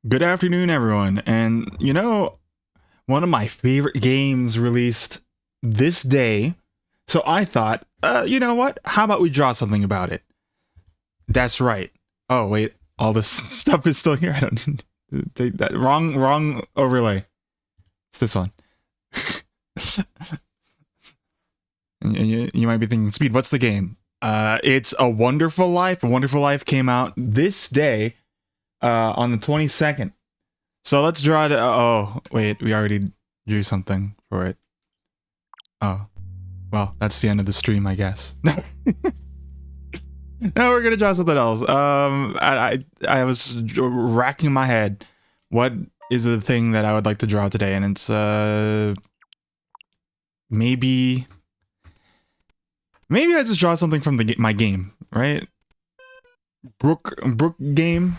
Good afternoon, everyone. And one of my favorite games released this day. So I thought, you know what? How about we draw something about it? That's right. Oh, wait. All this stuff is still here. I don't need to take that. Wrong overlay. It's this one. And you might be thinking, Speed, what's the game? It's A Wonderful Life. A Wonderful Life came out this day. On the 22nd. So let's draw it. Oh, wait, we already drew something for it. Oh, well, that's the end of the stream, I guess. No, we're gonna draw something else. I was racking my head. What is the thing that I would like to draw today? And it's maybe I just draw something from my game, right? Brooke game.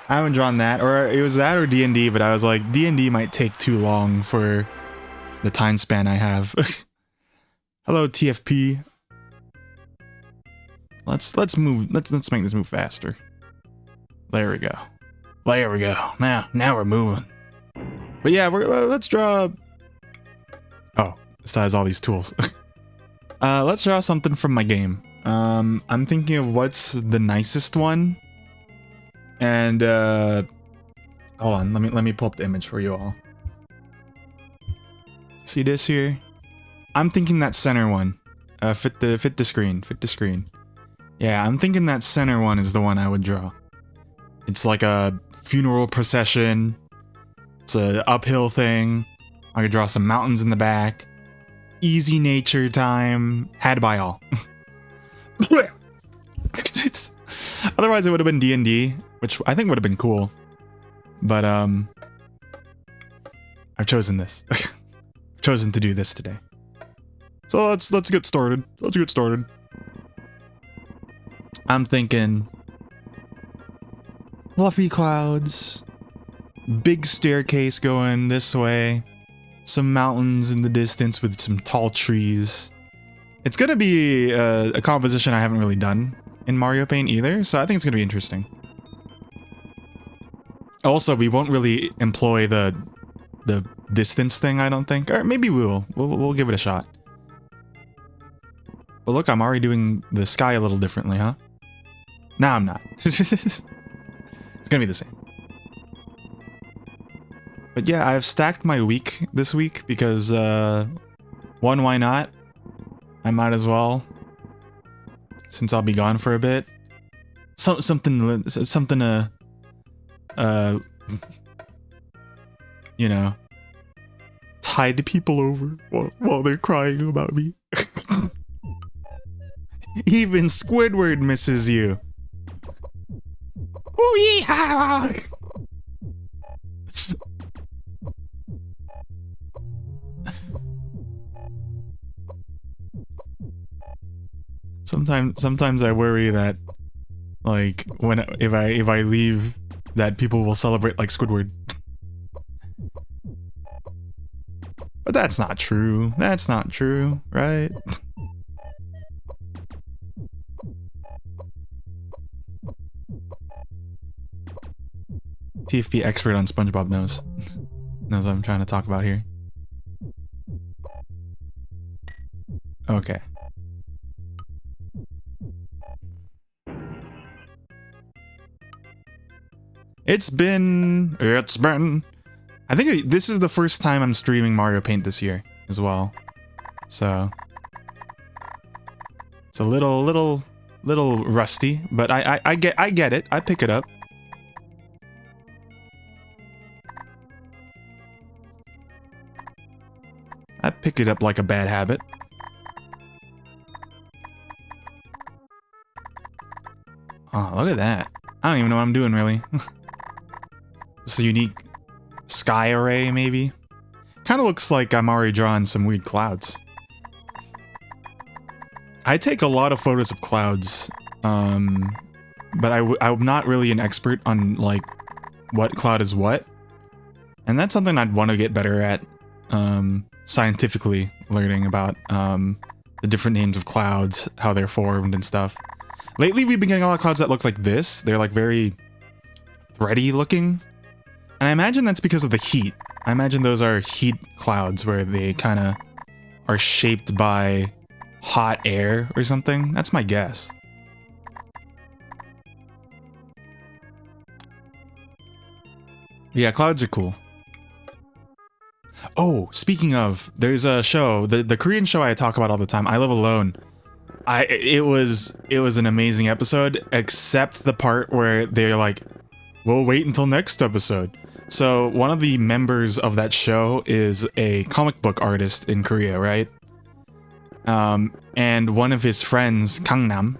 I haven't drawn that, or it was that or D&D, but I was like, D&D might take too long for the time span I have. Hello, TFP. Let's move. Let's make this move faster. There we go. There we go. Now we're moving. But yeah, let's draw. Oh, this has all these tools. Let's draw something from my game. I'm thinking of what's the nicest one. And hold on, let me pull up the image for you all. See this here? I'm thinking that center one. Fit the screen. Yeah, I'm thinking that center one is the one I would draw. It's like a funeral procession. It's an uphill thing. I could draw some mountains in the back. Easy nature time. Had by all. Otherwise it would have been D&D, which I think would have been cool. But I've chosen this. I've chosen to do this today. So let's get started. I'm thinking fluffy clouds, big staircase going this way, some mountains in the distance with some tall trees. It's gonna be a composition I haven't really done in Mario Paint either, so I think it's gonna be interesting. Also, we won't really employ the distance thing, I don't think. Or maybe we will. We'll give it a shot. But look, I'm already doing the sky a little differently, huh? No, I'm not. It's gonna be the same. But yeah, I've stacked my week this week because, one, why not? I might as well. Since I'll be gone for a bit. Something you know, tide people over while they're crying about me. Even Squidward misses you. Ooh, yeehaw! Sometimes I worry that, like, if I leave, that people will celebrate like Squidward. But that's not true. That's not true, right? TFP expert on SpongeBob knows what I'm trying to talk about here. Okay. It's been... I think this is the first time I'm streaming Mario Paint this year as well. So it's a little rusty, but I get it. I pick it up. I pick it up like a bad habit. Oh, look at that. I don't even know what I'm doing really. It's a unique sky array, maybe? Kind of looks like I'm already drawing some weird clouds. I take a lot of photos of clouds, but I'm not really an expert on, like, what cloud is what. And that's something I'd want to get better at, scientifically learning about, the different names of clouds, how they're formed and stuff. Lately, we've been getting a lot of clouds that look like this. They're, like, very thready looking. And I imagine that's because of the heat. I imagine those are heat clouds where they kind of are shaped by hot air or something. That's my guess. Yeah, clouds are cool. Oh, speaking of, there's a show, the Korean show I talk about all the time, I Live Alone. It was an amazing episode, except the part where they're like, we'll wait until next episode. So one of the members of that show is a comic book artist in Korea, right? And one of his friends, Kangnam,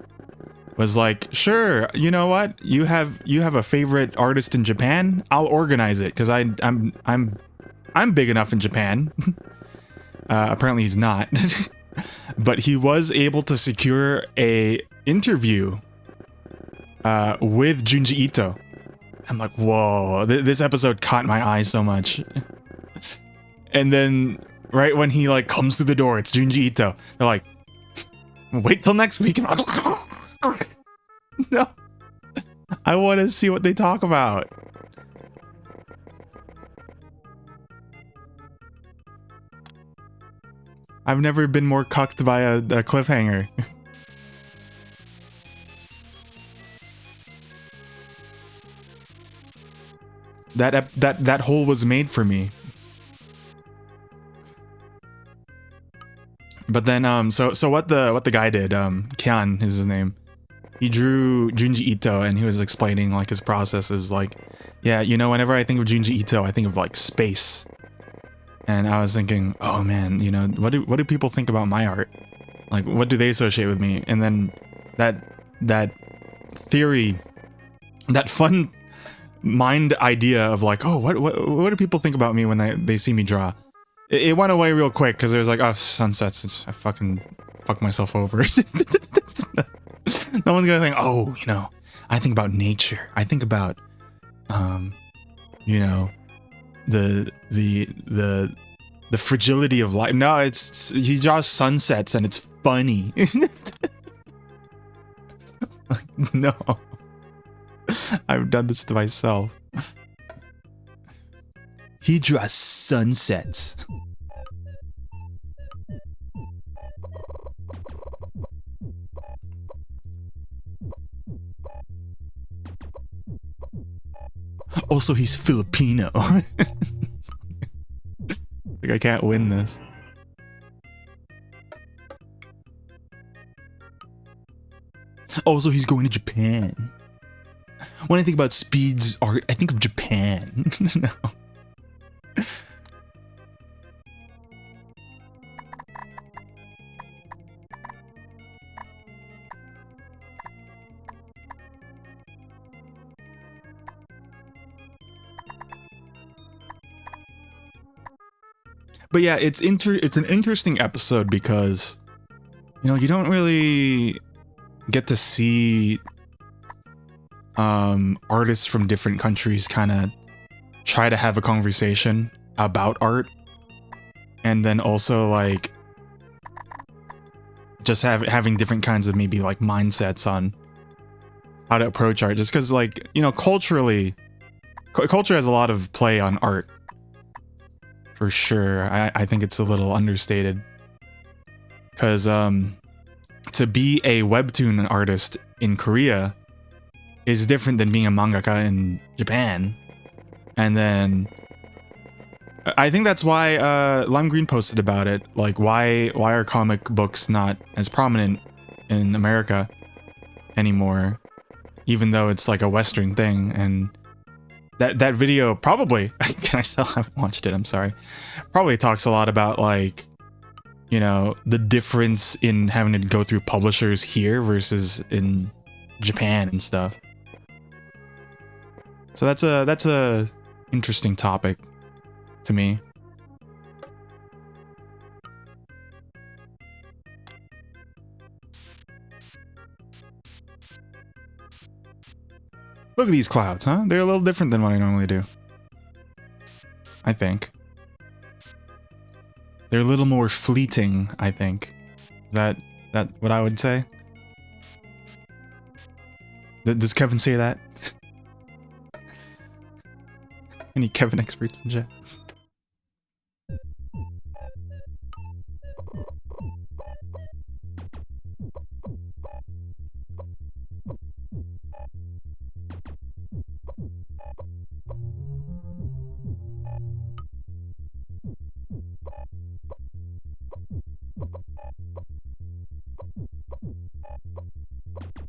was like, sure, you know what? You have a favorite artist in Japan? I'll organize it, because I'm big enough in Japan. Apparently he's not. But he was able to secure a interview with Junji Ito. I'm like, whoa, this episode caught my eye so much. And then right when he like comes through the door, it's Junji Ito. They're like, wait till next week. No. I want to see what they talk about. I've never been more cucked by a cliffhanger. That hole was made for me. But then so what the guy did, Kyan is his name. He drew Junji Ito and he was explaining like his process. It was like, yeah, you know, whenever I think of Junji Ito, I think of like space. And I was thinking, oh man, you know, what do people think about my art? Like, what do they associate with me? And then that theory, that fun mind idea of like, oh, what do people think about me when they see me draw? It went away real quick because there was like, oh, sunsets. I fucking fuck myself over. No one's gonna think, oh, you know, I think about nature. I think about, you know, the fragility of life. No, he draws sunsets and it's funny. No, I've done this to myself. He draws sunsets. Also, he's Filipino. Like, I can't win this. Also, he's going to Japan. When I think about Speed's art, I think of Japan. No. But yeah, it's an interesting episode because, you know, you don't really get to see artists from different countries kind of try to have a conversation about art, and then also like just having different kinds of maybe like mindsets on how to approach art, just because, like, you know, culturally, culture has a lot of play on art. For sure. I think it's a little understated. Because to be a webtoon artist in Korea is different than being a mangaka in Japan. And then I think that's why Lime Green posted about it. Like, why are comic books not as prominent in America anymore? Even though it's like a Western thing. And that video probably, I still haven't watched it, I'm sorry, probably talks a lot about, like, you know, the difference in having to go through publishers here versus in Japan and stuff. So that's a interesting topic to me. Look at these clouds, huh? They're a little different than what I normally do. I think. They're a little more fleeting, I think. Is that what I would say? Does Kevin say that? Any Kevin experts in chat?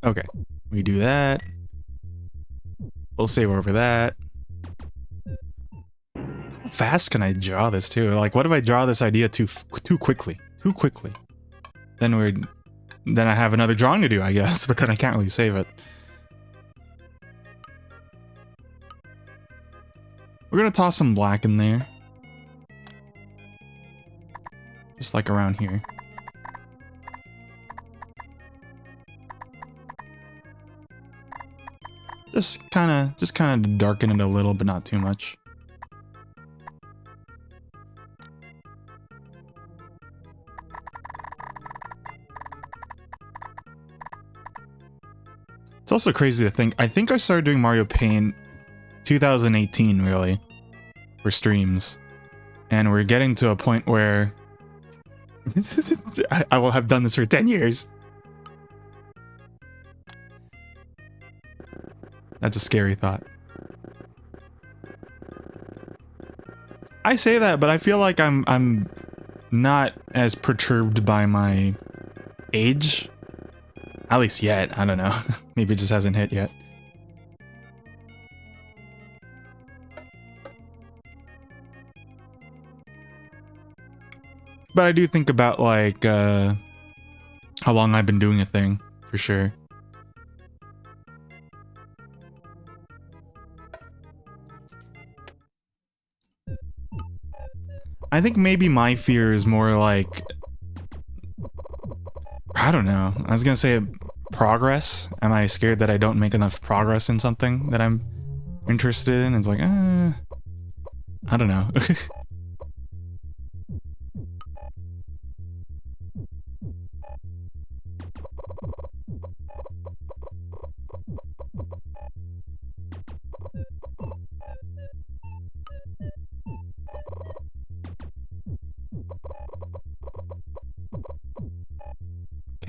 Okay, we do that. We'll save over that. How fast can I draw this too? Like, what if I draw this idea too quickly? Too quickly. Then I have another drawing to do, I guess, but then I can't really save it. We're gonna toss some black in there. Just like around here. Just kind of darken it a little, but not too much. It's also crazy to think, I think I started doing Mario Paint 2018, really, for streams. And we're getting to a point where I will have done this for 10 years. That's a scary thought. I say that, but I feel like I'm not as perturbed by my age. At least yet, I don't know. Maybe it just hasn't hit yet. But I do think about, like, how long I've been doing a thing, for sure. I think maybe my fear is more like, I don't know. I was gonna say progress. Am I scared that I don't make enough progress in something that I'm interested in? It's like, I don't know.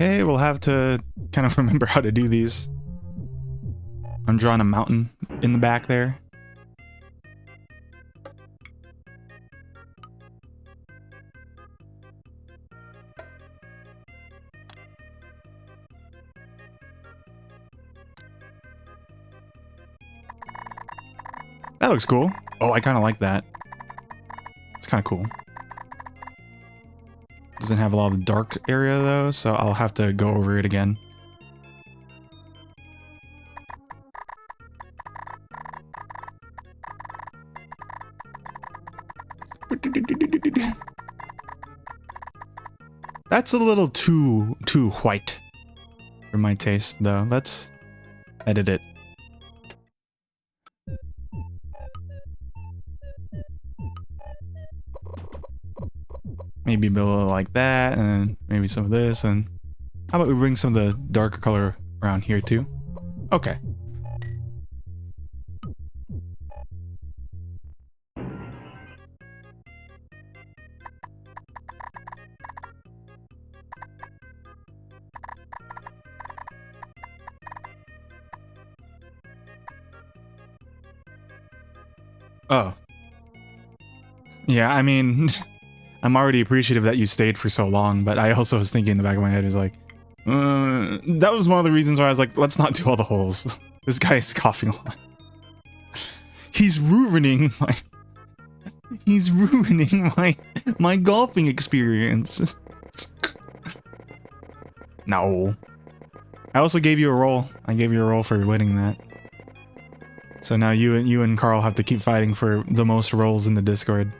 Okay, we'll have to kind of remember how to do these. I'm drawing a mountain in the back there. That looks cool. Oh, I kind of like that. It's kind of cool. Doesn't have a lot of the dark area though, so I'll have to go over it again. That's a little too white for my taste though. Let's edit it. Maybe a little like that, and maybe some of this, and how about we bring some of the darker color around here too? Okay. Oh. Yeah, I mean... I'm already appreciative that you stayed for so long, but I also was thinking in the back of my head is like, that was one of the reasons why I was like, let's not do all the holes. This guy is coughing a lot. He's ruining my golfing experience. No. I also gave you a roll. I gave you a roll for winning that. So now you and Carl have to keep fighting for the most rolls in the Discord.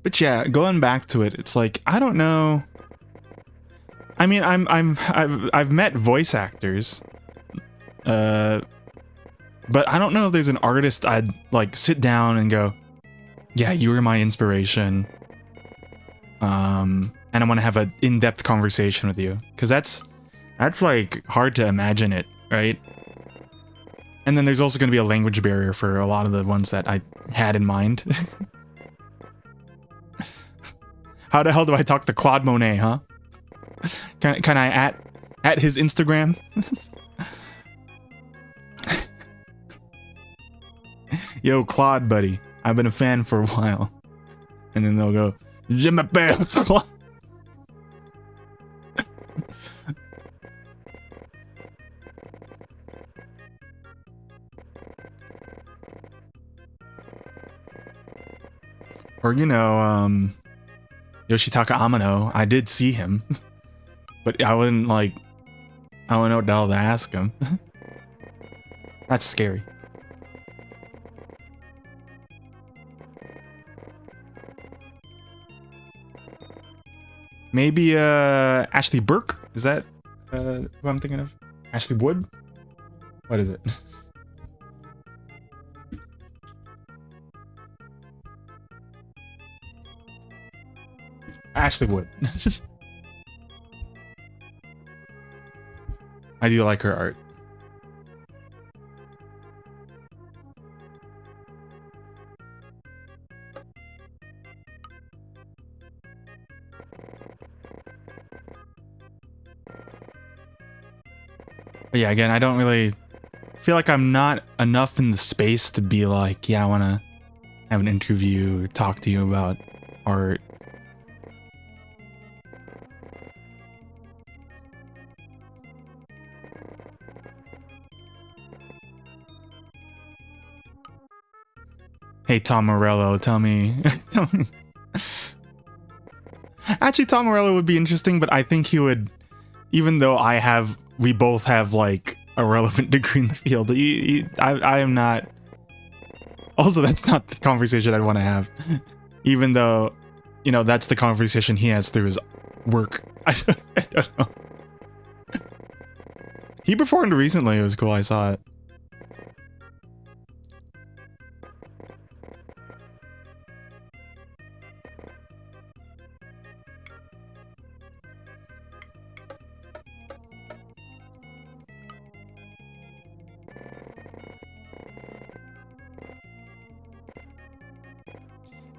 But yeah, going back to it, it's like, I don't know. I mean, I've met voice actors, but I don't know if there's an artist I'd like sit down and go, yeah, you were my inspiration. And I want to have an in-depth conversation with you, because that's like hard to imagine it, right? And then there's also going to be a language barrier for a lot of the ones that I had in mind. How the hell do I talk to Claude Monet, huh? Can I at his Instagram? Yo, Claude, buddy, I've been a fan for a while. And then they'll go, Je m'appelle Claude. Or, you know, Yoshitaka Amano, I did see him. But I wouldn't, like, I wouldn't know what the hell to ask him. That's scary. Maybe, Ashley Burke? Is that, who I'm thinking of? Ashley Wood? What is it? Ashley Wood. I do like her art. But yeah, again, I don't really feel like I'm not enough in the space to be like, yeah, I want to have an interview or talk to you about art. Hey, Tom Morello, tell me. Actually, Tom Morello would be interesting, but I think he would, even though we both have like a relevant degree in the field. I am not. Also, that's not the conversation I'd want to have, even though, you know, that's the conversation he has through his work. I don't know. He performed recently. It was cool. I saw it.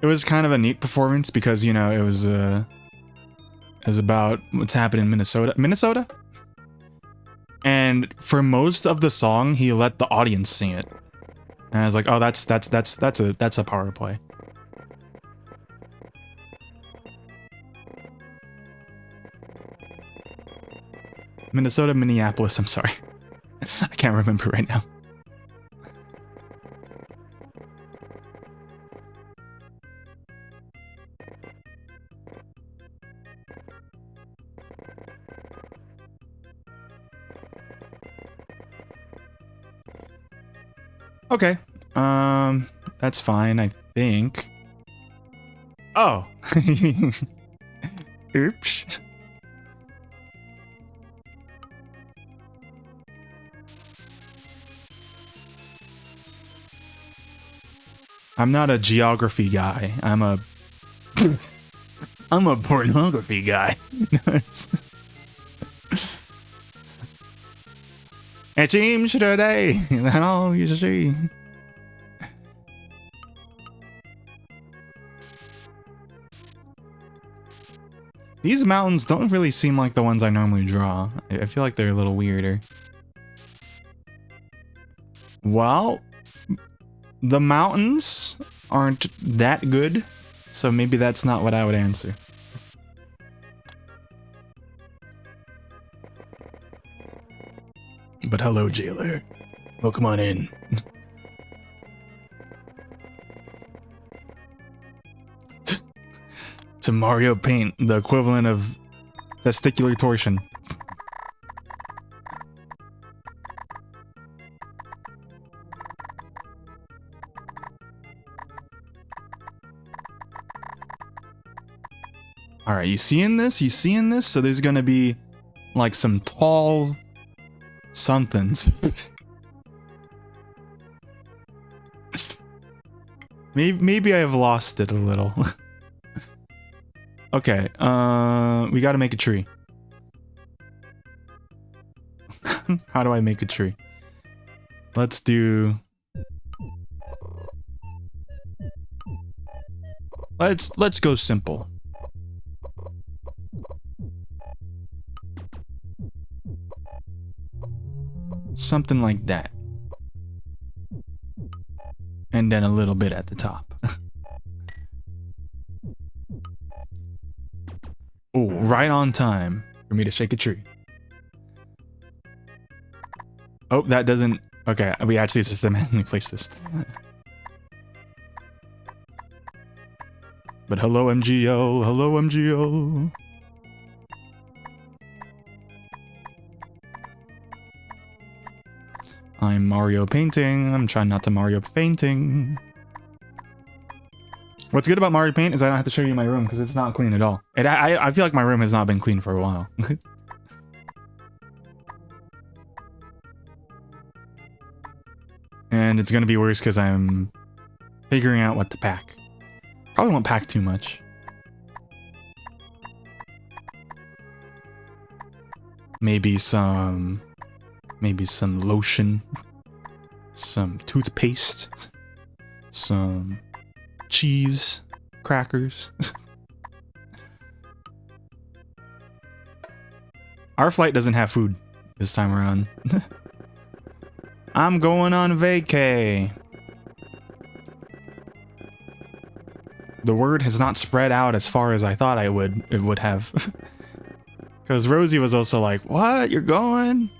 It was kind of a neat performance because, you know, it was about what's happening in Minnesota. And for most of the song, he let the audience sing it. And I was like, oh, that's a power play. Minneapolis, I'm sorry. I can't remember right now. Okay. That's fine, I think. Oh. Oops. I'm not a geography guy. I'm a pornography guy. It seems today that all you see. These mountains don't really seem like the ones I normally draw. I feel like they're a little weirder. Well, the mountains aren't that good, so maybe that's not what I would answer. But hello, jailer. Welcome on in. To Mario Paint, the equivalent of testicular torsion. Alright, you seeing this? You seeing this? So there's gonna be like some tall somethings. Maybe I have lost it a little. Okay, we gotta make a tree. How do I make a tree? Let's do... Let's go simple. Something like that. And then a little bit at the top. Oh, right on time for me to shake a tree. Oh, that doesn't... Okay, we actually systematically placed this. But hello, MGO. Hello, MGO. I'm Mario painting. I'm trying not to Mario painting. What's good about Mario Paint is I don't have to show you my room because it's not clean at all. I feel like my room has not been clean for a while. And it's gonna be worse because I'm figuring out what to pack. Probably won't pack too much. Maybe some lotion, some toothpaste, some cheese, crackers. Our flight doesn't have food this time around. I'm going on vacay. The word has not spread out as far as I thought it would have. Because Rosie was also like, what? You're going?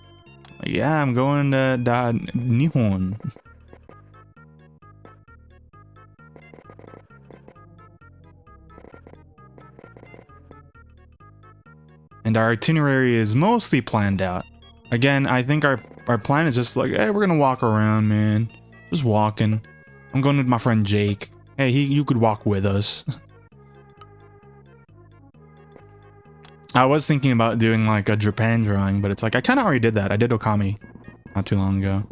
Like, yeah, I'm going to Nihon. And our itinerary is mostly planned out. Again, I think our plan is just like, hey, we're gonna walk around, man. Just walking. I'm going with my friend Jake. Hey, you could walk with us. I was thinking about doing like a Japan drawing, but it's like, I kind of already did that. I did Okami not too long ago.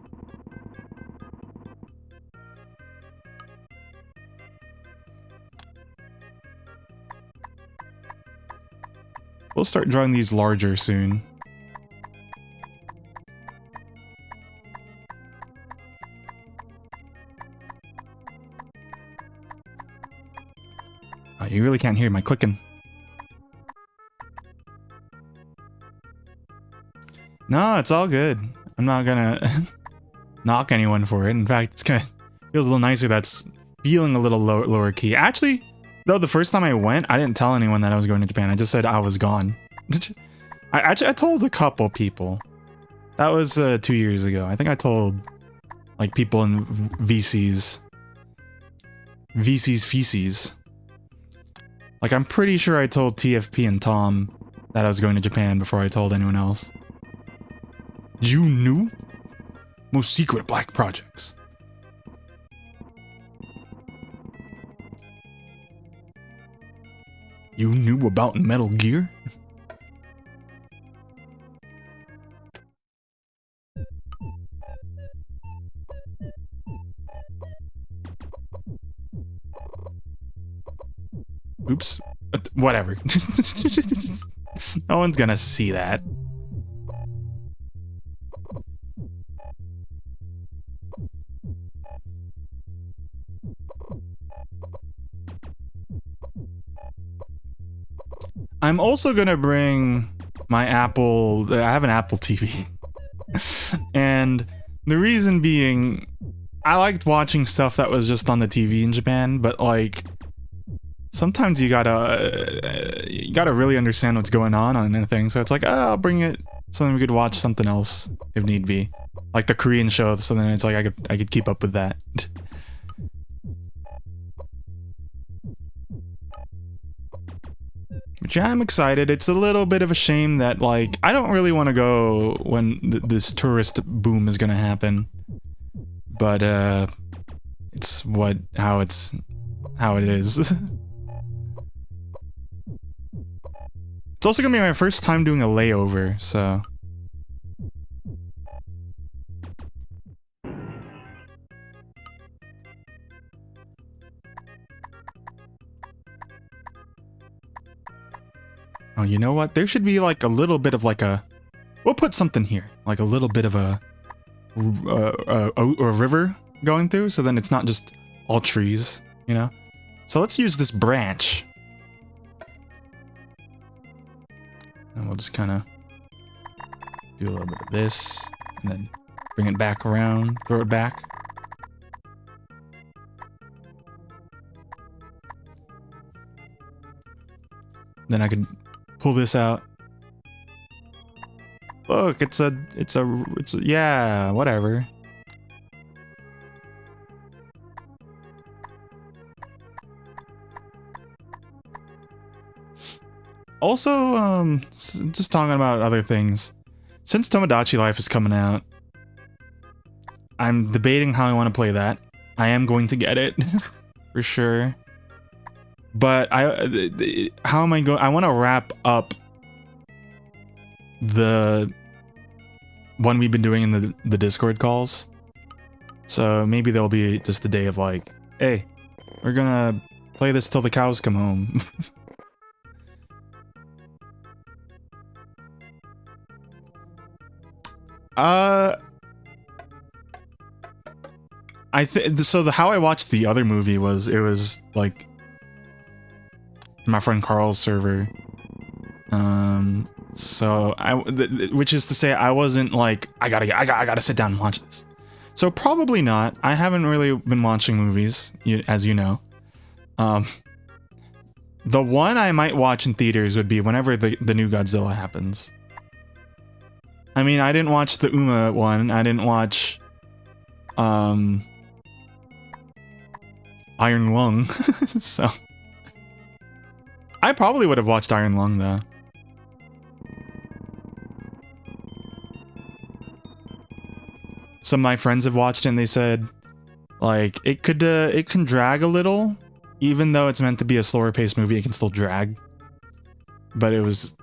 We'll start drawing these larger soon. Oh, you really can't hear my clicking. No, it's all good. I'm not gonna knock anyone for it. In fact, it's kind of feels a little nicer that's feeling a little lower key. Actually, though, the first time I went, I didn't tell anyone that I was going to Japan. I just said I was gone. I told a couple people. That was 2 years ago. I think I told like people in VC's feces. Like, I'm pretty sure I told TFP and Tom that I was going to Japan before I told anyone else. You knew? Most secret black projects. You knew about Metal Gear? Oops. Whatever. No one's gonna see that. I'm also gonna bring my Apple... I have an Apple TV. And the reason being, I liked watching stuff that was just on the TV in Japan, but like... Sometimes you gotta really understand what's going on anything, so it's like, oh, I'll bring it so then we could watch something else if need be. Like the Korean show, so then it's like I could keep up with that. Which I'm excited. It's a little bit of a shame that, like, I don't really want to go when this tourist boom is gonna happen. But, it's how it is. It's also gonna be my first time doing a layover, so... Oh, you know what? There should be like a little bit of like a... We'll put something here. Like a little bit of a river going through, so then it's not just all trees, you know? So let's use this branch. And we'll just kind of do a little bit of this, and then bring it back around, throw it back. Then I could pull this out. Look, it's a, yeah, whatever. Also, just talking about other things. Since Tomodachi Life is coming out, I'm debating how I want to play that. I am going to get it, for sure. But how am I going? I want to wrap up the one we've been doing in the Discord calls. So maybe there'll be just a day of like, hey, we're gonna play this till the cows come home. I think so. How I watched the other movie was it was like my friend Carl's server. So which is to say, I wasn't like I gotta sit down and watch this. So probably not. I haven't really been watching movies, as you know. The one I might watch in theaters would be whenever the new Godzilla happens. I mean, I didn't watch the Uma one. I didn't watch, Iron Lung. So I probably would have watched Iron Lung though. Some of my friends have watched it and they said, like, it can drag a little, even though it's meant to be a slower paced movie. It can still drag, but it was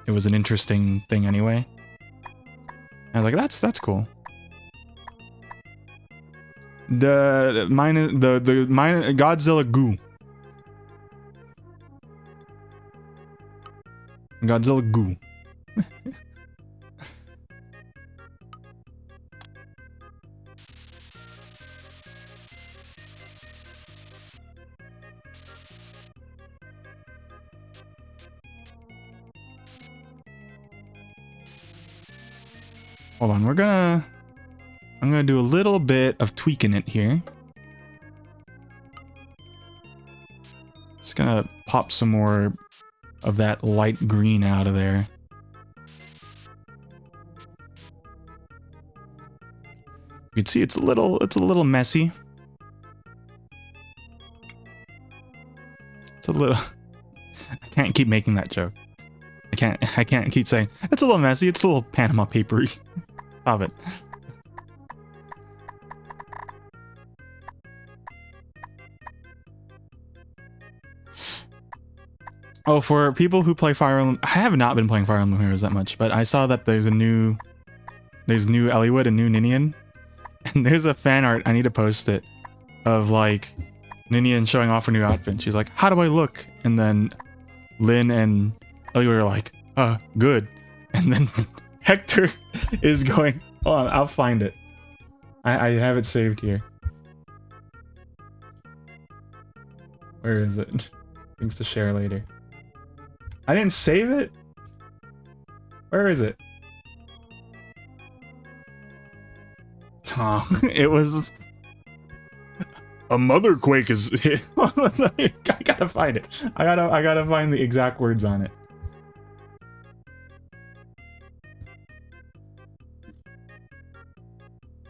an interesting thing anyway. I was like, that's cool. The Godzilla goo. Godzilla goo. Hold on, I'm gonna do a little bit of tweaking it here. Just gonna pop some more of that light green out of there. You can see it's a little messy. It's a little I can't keep making that joke. I can't keep saying it's a little messy, it's a little Panama papery. Stop it. Oh, for people who play Fire Emblem, I have not been playing Fire Emblem Heroes that much, but I saw that there's new Eliwood and new Ninian, and there's a fan art, I need to post it, of like Ninian showing off her new outfit. She's like, how do I look? And then Lynn and Eliwood are like, good. And then Hector is going, oh, I'll find it. I have it saved here. Where is it? Things to share later. I didn't save it? Where is it? Oh, it was... A mother quake is... I gotta find it. I gotta find the exact words on it.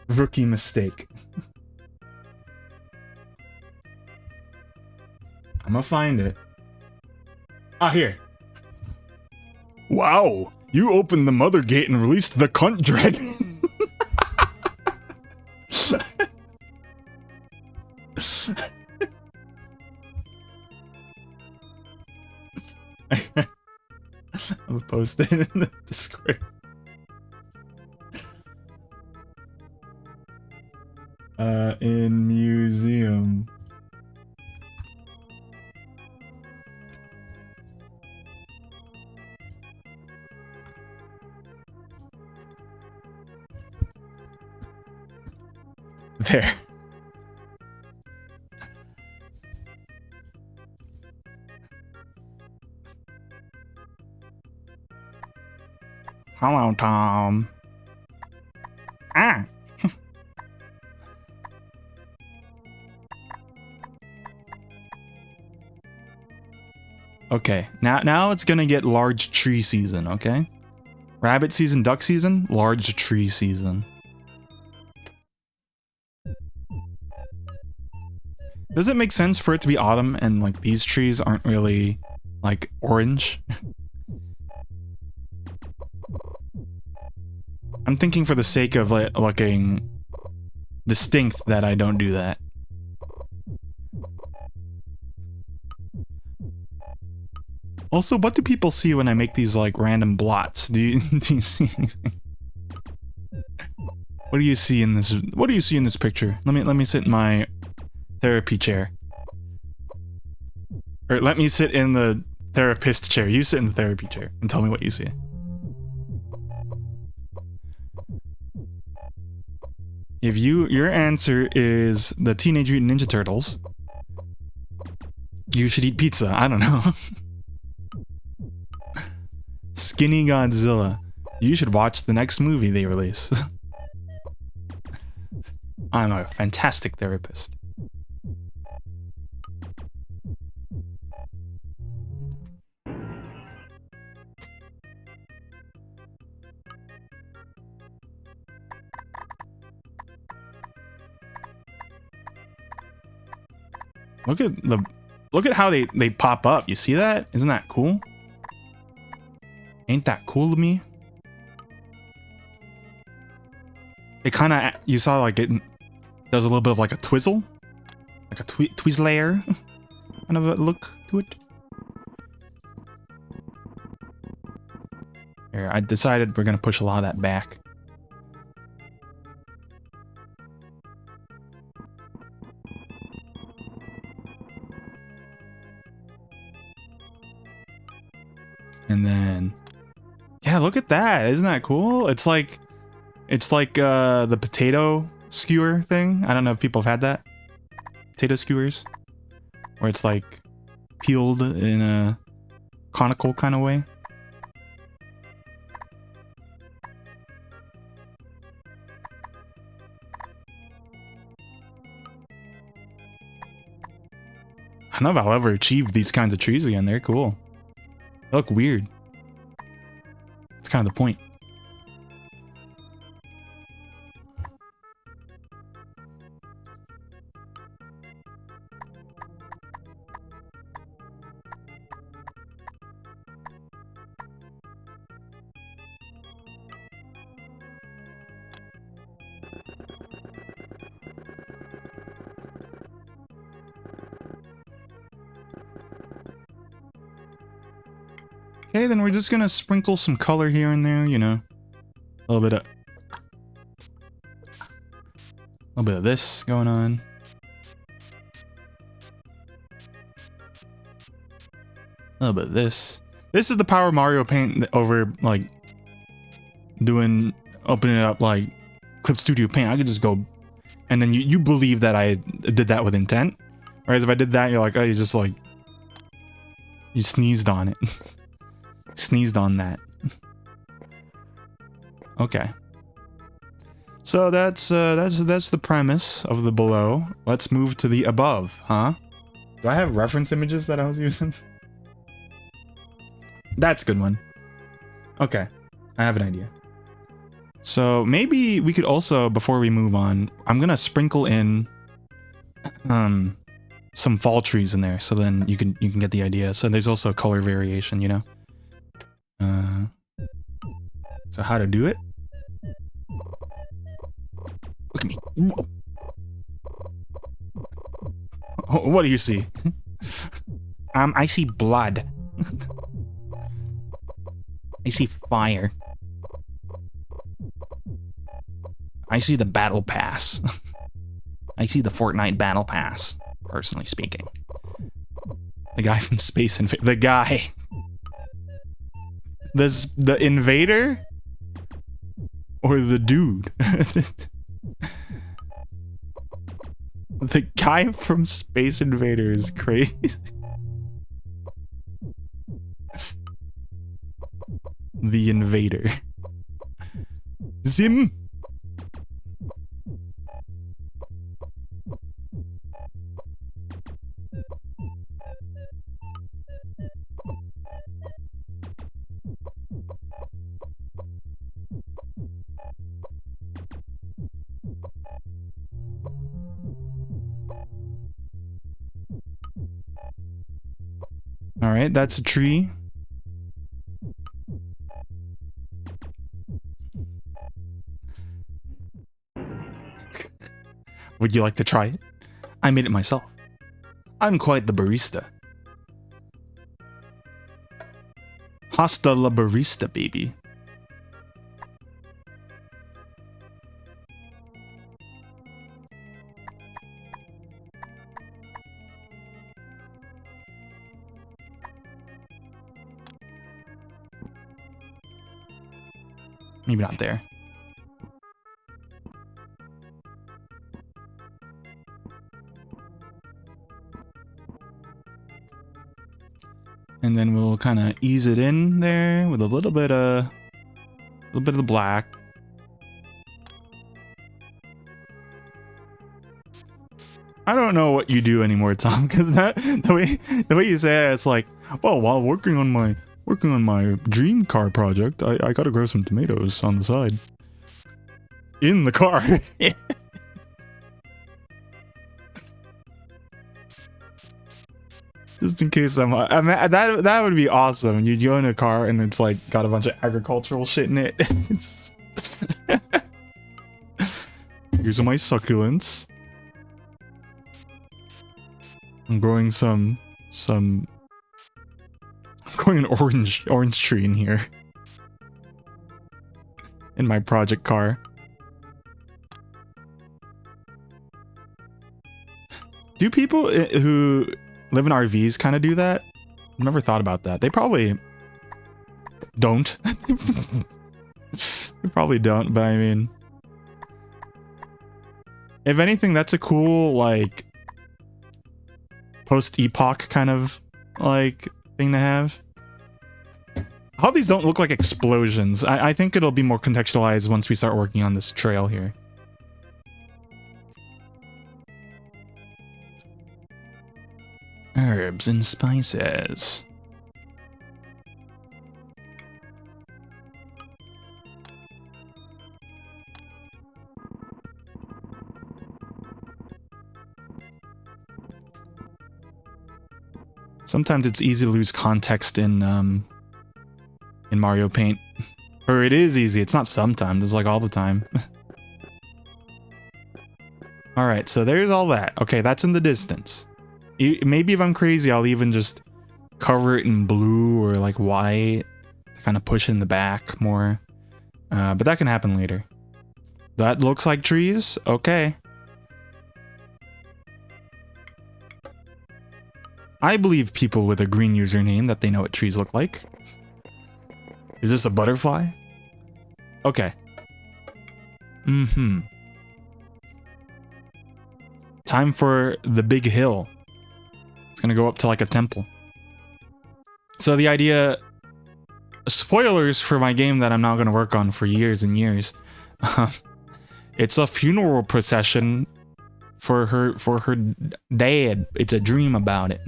Rookie mistake. I'm gonna find it. Ah, here. Wow, you opened the mother gate and released the cunt dragon. I'm gonna post it in the Discord. In museum. There. Hello, Tom. Ah. Okay, now it's gonna get large tree season, okay? Rabbit season, duck season, large tree season. Does it make sense for it to be autumn and like these trees aren't really like orange? I'm thinking for the sake of like looking distinct that I don't do that. Also, what do people see when I make these like random blots? Do you see anything? What do you see in this? What do you see in this picture? Let me sit in my therapy chair. Or let me sit in the therapist chair. You sit in the therapy chair and tell me what you see. If your answer is the Teenage Mutant Ninja Turtles, you should eat pizza. I don't know. Skinny Godzilla. You should watch the next movie they release. I'm a fantastic therapist. Look at how they pop up. You see that? Isn't that cool? Ain't that cool to me? It kind of, you saw like it does a little bit of like a twizzle, like a Twizzler kind of a look to it. Here, I decided we're gonna push a lot of that back. And then, yeah, look at that. Isn't that cool? It's like the potato skewer thing. I don't know if people have had that. Potato skewers. Where it's like peeled in a conical kind of way. I don't know if I'll ever achieve these kinds of trees again. They're cool. They look weird. That's kind of the point. Okay, then we're just gonna sprinkle some color here and there, you know. A little bit of this going on. A little bit of this. This is the power of Mario Paint over like opening it up like Clip Studio Paint. I could just go, and then you believe that I did that with intent. Whereas if I did that, you're like, oh, you just like you sneezed on it. Sneezed on that. Okay. So that's the premise of the below. Let's move to the above, huh? Do I have reference images that I was using? That's a good one. Okay, I have an idea. So maybe we could also, before we move on, I'm gonna sprinkle in some fall trees in there, so then you can get the idea. So there's also color variation, you know. So how to do it? Look at me. Oh, what do you see? I see blood. I see fire. I see the battle pass. I see the Fortnite battle pass, personally speaking. The guy from Space Invader. The guy. The invader? Or the dude? The guy from Space Invader is crazy. The Invader. Zim! Alright, that's a tree. Would you like to try it? I made it myself. I'm quite the barista. Hasta la barista, baby. Maybe not there. And then we'll kind of ease it in there with a little bit of the black. I don't know what you do anymore, Tom, because the way you say it, it's like, well, while working on my dream car project, I gotta grow some tomatoes on the side. In the car. Just in case that would be awesome. You own a car and it's like got a bunch of agricultural shit in it. Here's my succulents. I'm growing I'm growing an orange tree in here. In my project car. Do people who live in RVs kind of do that? I've never thought about that. They probably don't. They probably don't, but I mean, if anything, that's a cool, like, post-epoch kind of, like, thing to have. I hope these don't look like explosions. I think it'll be more contextualized once we start working on this trail here. Herbs and spices. Sometimes it's easy to lose context in Mario Paint. Or it is easy, it's not sometimes, it's like all the time. Alright, so there's all that. Okay, that's in the distance. Maybe if I'm crazy, I'll even just cover it in blue or like white. Kind of push in the back more. But that can happen later. That looks like trees? Okay. I believe people with a green username that they know what trees look like. Is this a butterfly? Okay. Mm-hmm. Time for the big hill. It's gonna go up to like a temple. So the idea... Spoilers for my game that I'm not gonna work on for years and years. It's a funeral procession for her dad. It's a dream about it.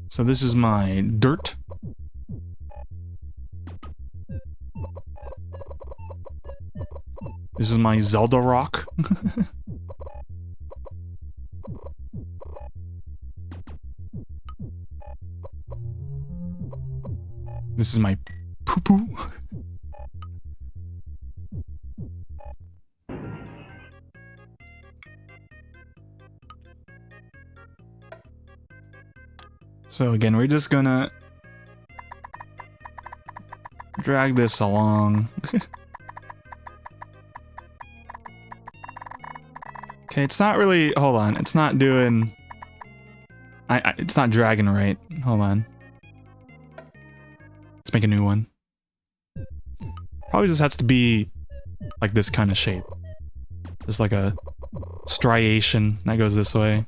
So this is my dirt. This is my Zelda rock. This is my poo-poo. So again, we're just gonna drag this along. Okay, it's not really... Hold on. It's not doing... it's not dragging right. Hold on. Let's make a new one. Probably just has to be like this kind of shape. Just like a striation that goes this way.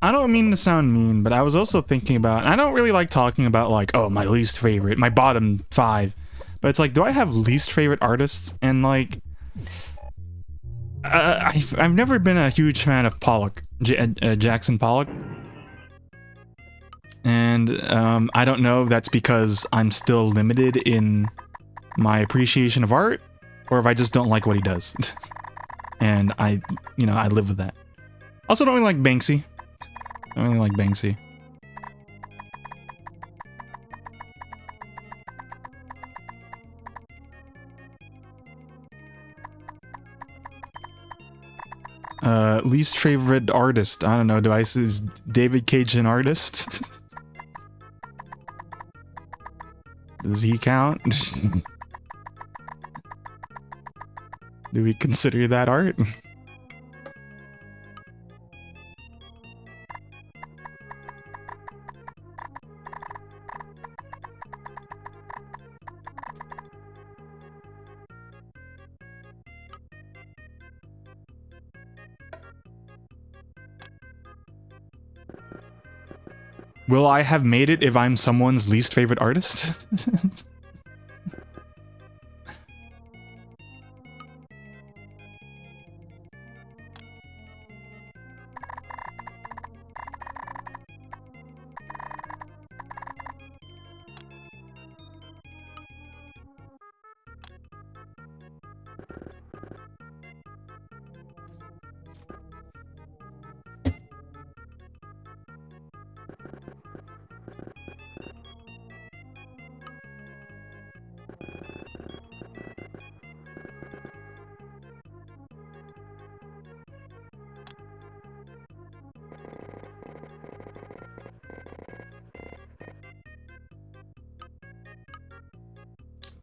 I don't mean to sound mean, but I was also thinking about, and I don't really like talking about like, oh, my least favorite, my bottom 5. But it's like, do I have least favorite artists? And like, I've never been a huge fan of Pollock, Jackson Pollock. And I don't know if that's because I'm still limited in my appreciation of art, or if I just don't like what he does. And I live with that. Also don't really like Banksy. I don't really like Banksy. Least favorite artist. I don't know. Is David Cage an artist? Does he count? Do we consider that art? Will I have made it if I'm someone's least favorite artist?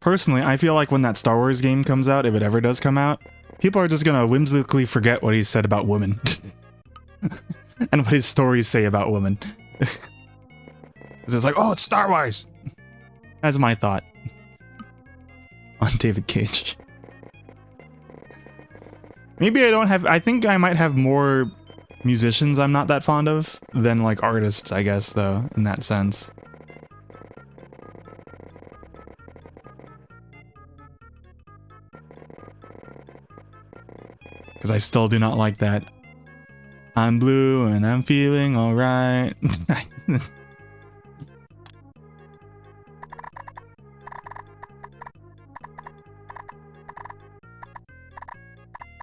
Personally, I feel like when that Star Wars game comes out, if it ever does come out, people are just gonna whimsically forget what he said about women. And what his stories say about women. It's just like, oh, it's Star Wars! That's my thought. On David Cage. Maybe I think I might have more musicians I'm not that fond of than like artists, I guess, though, in that sense. Because I still do not like that. I'm blue and I'm feeling alright.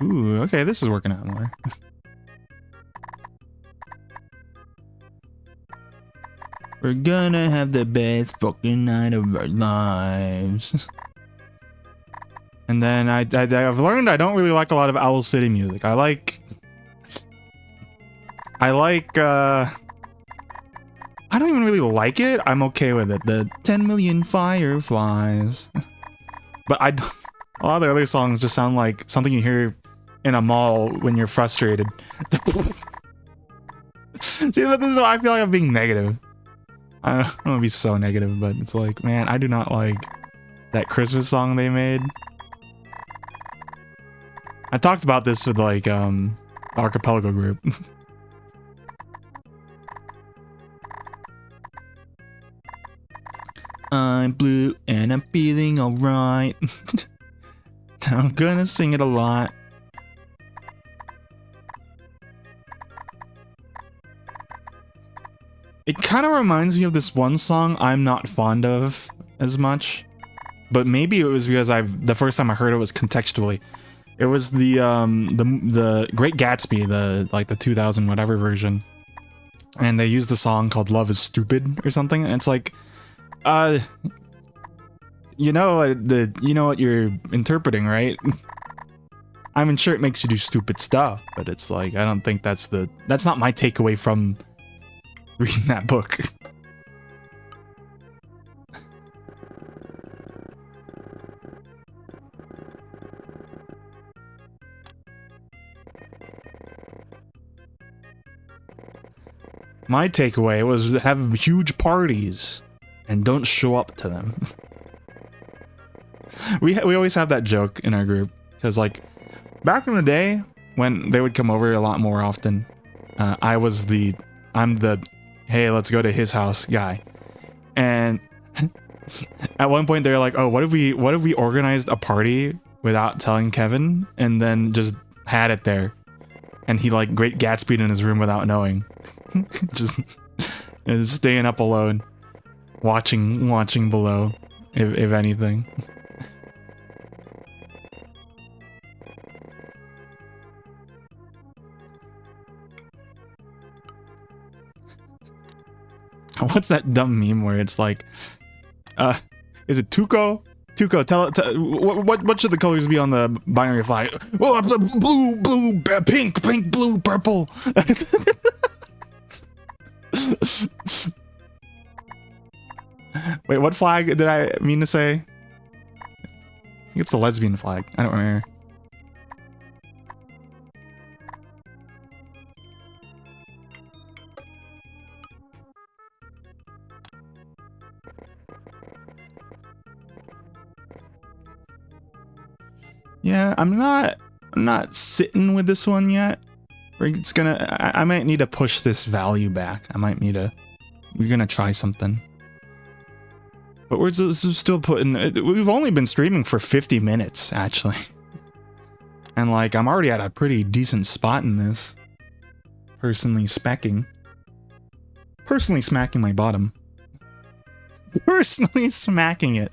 Ooh, okay, this is working out more. We're gonna have the best fucking night of our lives. And then I've learned I don't really like a lot of Owl City music. I like, I don't even really like it. I'm okay with it. The 10 million fireflies. But a lot of the other songs just sound like something you hear in a mall when you're frustrated. See, but this is why I feel like I'm being negative. I don't want to be so negative, but it's like, man, I do not like that Christmas song they made. I talked about this with like the Archipelago group. I'm blue and I'm feeling alright. I'm gonna sing it a lot. It kind of reminds me of this one song I'm not fond of as much, but maybe it was because the first time I heard it was contextually. It was the Great Gatsby, the 2000 whatever version, and they used the song called "Love Is Stupid" or something, and it's like, you know what you're interpreting, right? I mean, sure, it makes you do stupid stuff, but it's like, I don't think that's not my takeaway from reading that book. My takeaway was have huge parties and don't show up to them. We always have that joke in our group because, like, back in the day when they would come over a lot more often, I'm the hey, let's go to his house guy, and at one point they were like, oh, what if we organized a party without telling Kevin and then just had it there, and he like Great Gatsby'd in his room without knowing. just staying up alone, watching below, if anything. What's that dumb meme where it's like, is it Tuco? Tuco, tell what should the colors be on the binary flag? Oh, blue, pink, blue, purple. Wait, what flag did I mean to say? I think it's the lesbian flag. I don't remember. Yeah, I'm not sitting with this one yet. It's gonna, I might need to push this value back. We're gonna try something. But we're still putting, we've only been streaming for 50 minutes, actually. And like, I'm already at a pretty decent spot in this. Personally smacking my bottom. Personally smacking it.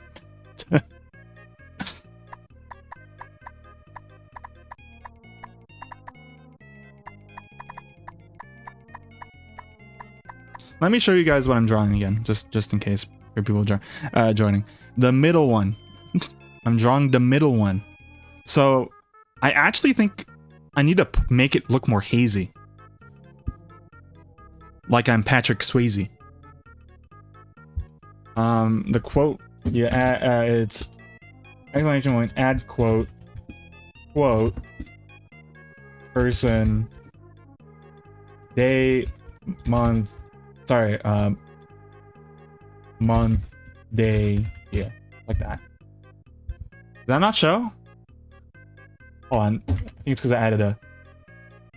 Let me show you guys what I'm drawing again, just in case for people joining. The middle one. I'm drawing the middle one. So, I actually think I need to make it look more hazy. Like I'm Patrick Swayze. The quote, yeah, it's exclamation point, add quote, person, day, month, sorry, month, day, yeah, like that. Did that not show? Hold on, I think it's because I added a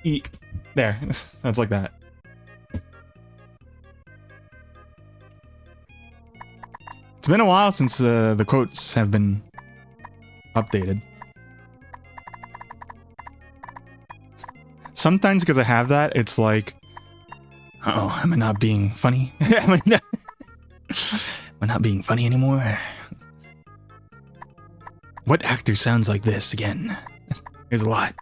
E. There, that's like that. It's been a while since the quotes have been updated. Sometimes because I have that, it's like, uh-oh, am I not being funny? Am I not being funny anymore? What actor sounds like this again? There's a lot.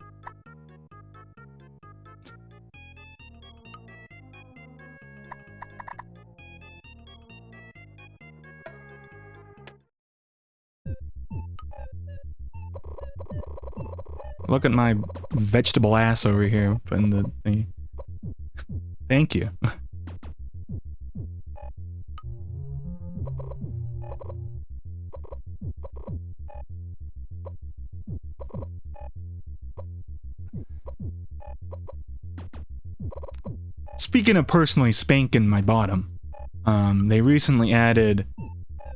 Look at my vegetable ass over here putting the thing. Thank you. Speaking of personally spanking my bottom, they recently added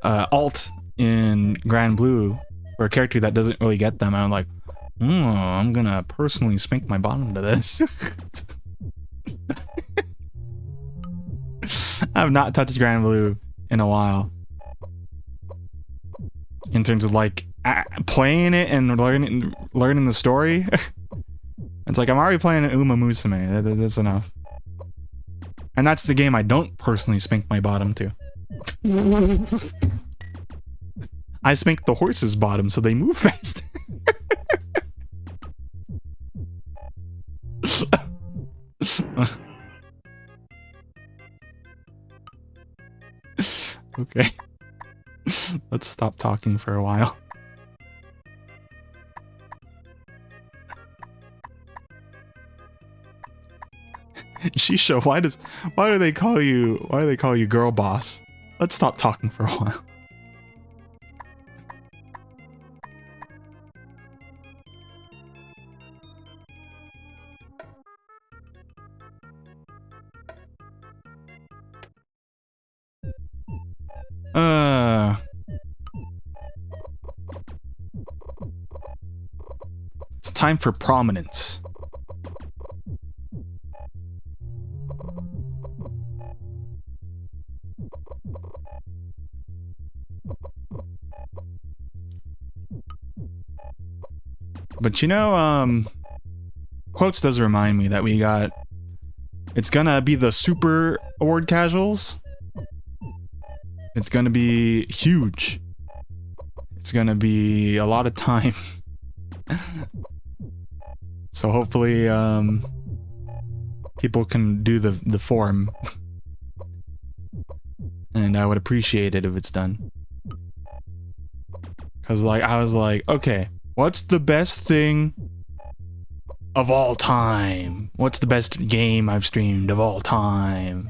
alt in Grand Blue for a character that doesn't really get them, and I'm like, I'm gonna personally spank my bottom to this. I have not touched Grand Blue in a while. In terms of like playing it and learning the story. It's like I'm already playing Uma Musume. That's enough. And that's the game I don't personally spank my bottom to. I spank the horse's bottom so they move faster. Okay. Let's stop talking for a while. Shisha, why do they call you girl boss? Let's stop talking for a while. It's time for prominence. But you know, Quotes does remind me that it's gonna be the Super Award Casuals. It's gonna be huge. It's gonna be a lot of time. So hopefully, people can do the form. And I would appreciate it if it's done. Cause like, I was like, okay, what's the best thing of all time? What's the best game I've streamed of all time?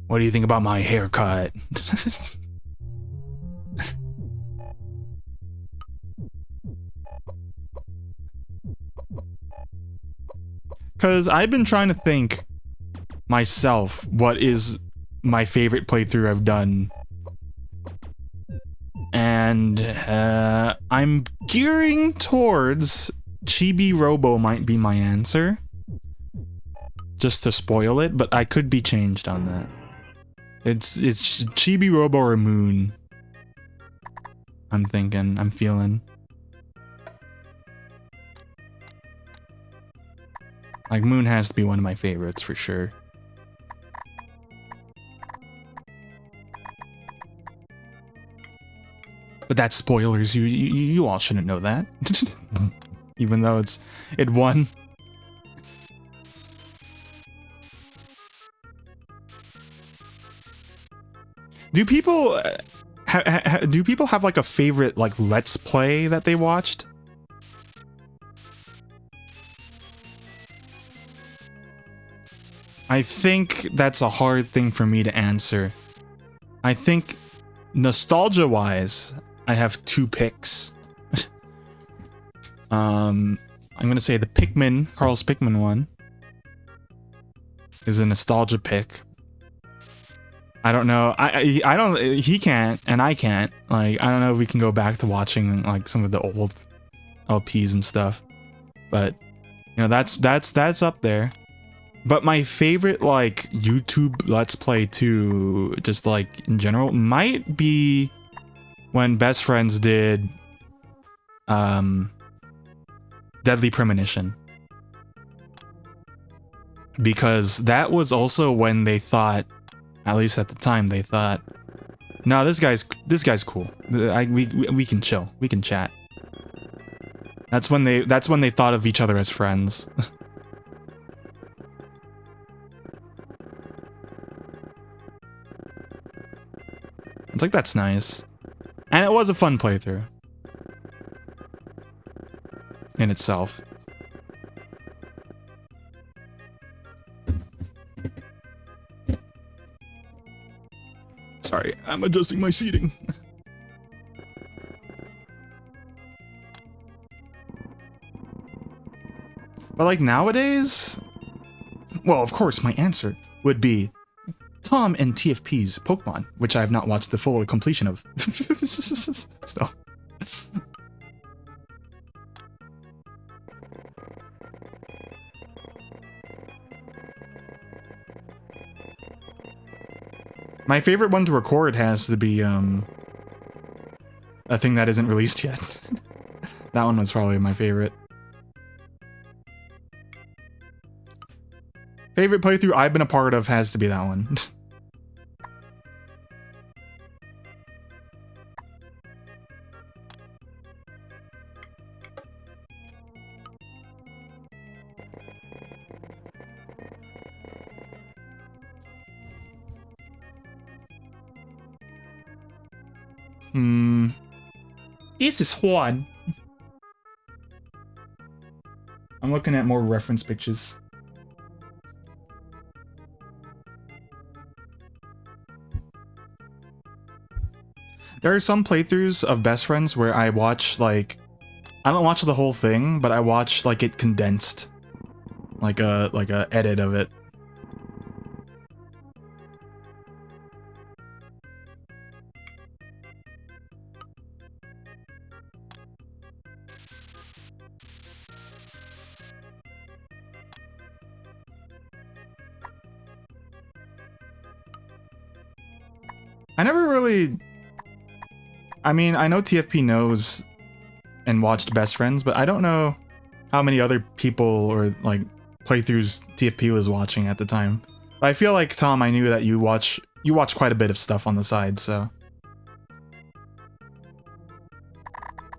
What do you think about my haircut? Cause I've been trying to think myself what is my favorite playthrough I've done. And I'm gearing towards Chibi Robo might be my answer. Just to spoil it, but I could be changed on that. It's Chibi Robo or Moon. I'm feeling. Like, Moon has to be one of my favorites for sure. But that's spoilers. You all shouldn't know that. Even though it won. Do people have like a favorite like Let's Play that they watched? I think that's a hard thing for me to answer. I think nostalgia-wise, I have two picks. I'm gonna say the Carl's Pikmin one is a nostalgia pick. I don't know. I don't. He can't, and I can't. Like, I don't know if we can go back to watching like some of the old LPs and stuff. But you know, that's up there. But my favorite like YouTube Let's Play too, just like in general, might be when Best Friends did Deadly Premonition. Because that was also when they thought, at least at the time, they thought, no, this guy's cool. We can chill. We can chat. That's when they thought of each other as friends. It's like, that's nice. And it was a fun playthrough. In itself. Sorry, I'm adjusting my seating. But like nowadays, well, of course, my answer would be Tom and TFP's Pokemon, which I have not watched the full completion of. So. My favorite one to record has to be a thing that isn't released yet. That one was probably my favorite. Favorite playthrough I've been a part of has to be that one. This is Juan. I'm looking at more reference pictures. There are some playthroughs of Best Friends where I watch, like, I don't watch the whole thing, but I watch, like, it condensed. Like a edit of it. I never really... I mean, I know TFP knows and watched Best Friends, but I don't know how many other people or, like, playthroughs TFP was watching at the time. But I feel like, Tom, I knew that you watch quite a bit of stuff on the side, so...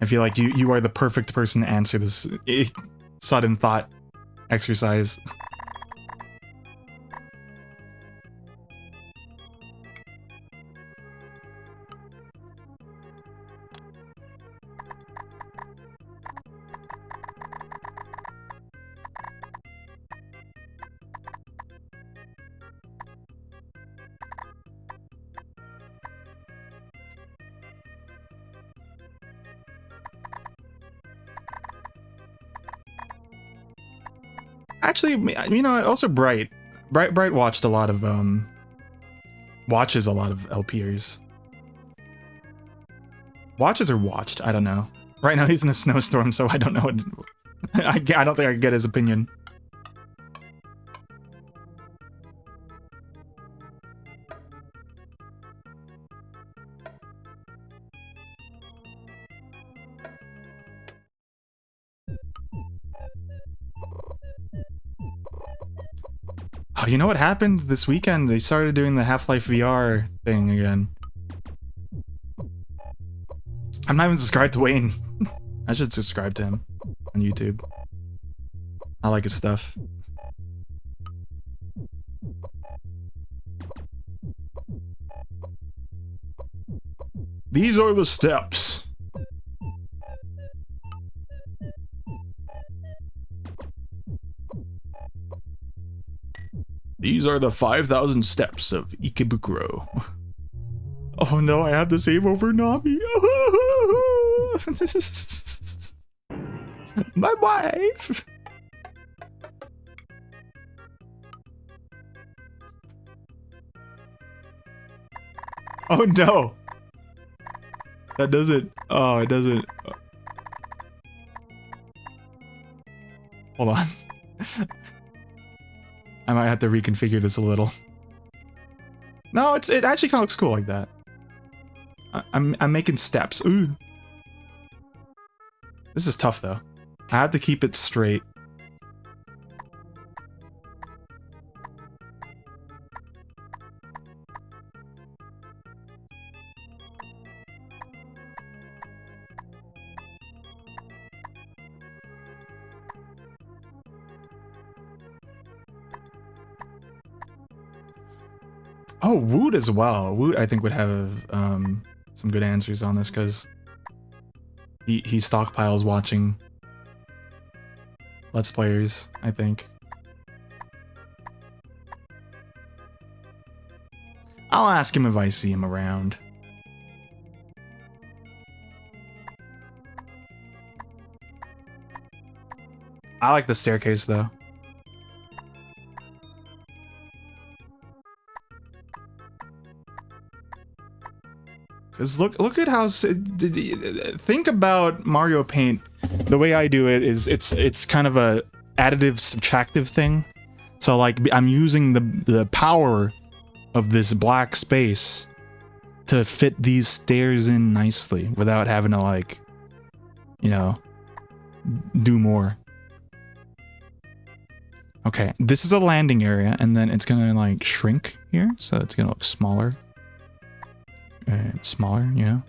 I feel like you are the perfect person to answer this sudden thought exercise. Actually, you know what? Also Bright watched a lot of, watches a lot of LPers. Watches or watched? I don't know. Right now he's in a snowstorm, so I don't know what... I don't think I can get his opinion. Oh, you know what happened this weekend? They started doing the Half-Life VR thing again. I'm not even subscribed to Wayne. I should subscribe to him on YouTube. I like his stuff. These are the steps. These are the 5,000 steps of Ikebukuro. Oh no, I have to save over Nami. My wife. Oh no. That doesn't. Oh, it doesn't. Hold on. I might have to reconfigure this a little. No, it actually kind of looks cool like that. I'm making steps. Ooh. This is tough though. I have to keep it straight. Oh, Woot as well. Woot, I think, would have some good answers on this because he stockpiles watching Let's Players, I think. I'll ask him if I see him around. I like the staircase though. Cause look at how, think about Mario Paint. The way I do it is it's kind of a additive subtractive thing. So like I'm using the power of this black space to fit these stairs in nicely without having to, like, you know, do more. Okay, this is a landing area and then it's gonna like shrink here, so it's gonna look smaller. Smaller, you know?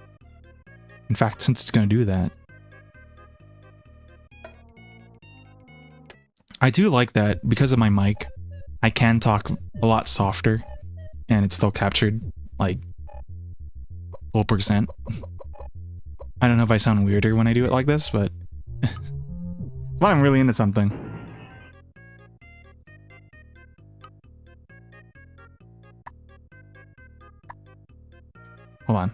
In fact, since it's gonna do that, I do like that because of my mic, I can talk a lot softer and it's still captured like full %. I don't know if I sound weirder when I do it like this, but when I'm really into something. Hold on.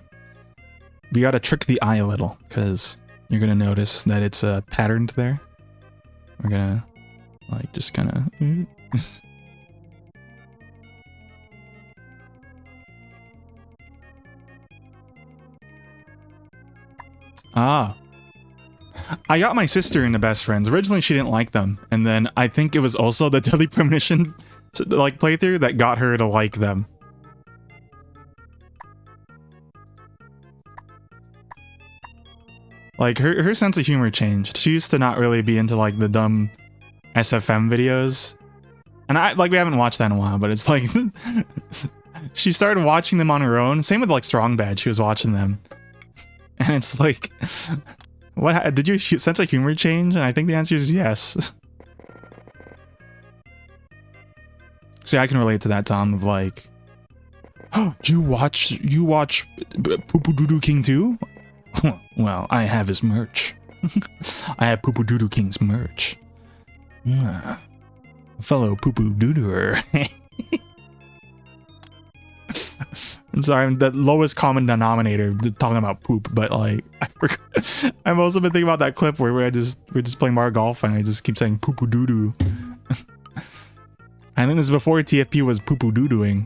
We gotta trick the eye a little, because you're gonna notice that it's patterned there. We're gonna, like, just kinda... Ah. I got my sister into Best Friends. Originally, she didn't like them. And then I think it was also the Deadly Premonition, like, playthrough that got her to like them. Like, her sense of humor changed. She used to not really be into, like, the dumb SFM videos. And we haven't watched that in a while, but it's like... she started watching them on her own. Same with, like, Strong Bad. She was watching them. And it's like... what did your sense of humor change? And I think the answer is yes. See, I can relate to that, Tom, of like... Oh, you watch Poo-Poo Doo Doo King too? Well, I have his merch. I have Poo-Poo Doo Doo King's merch. Fellow Poo-Poo Doo Dooer. I'm sorry, I'm the lowest common denominator talking about poop, but like, I forgot. I've also been thinking about that clip where we're just playing Mario Golf and I just keep saying Poo-Poo Doo Doo. I think this is before TFP was Poo-Poo Doo Dooing.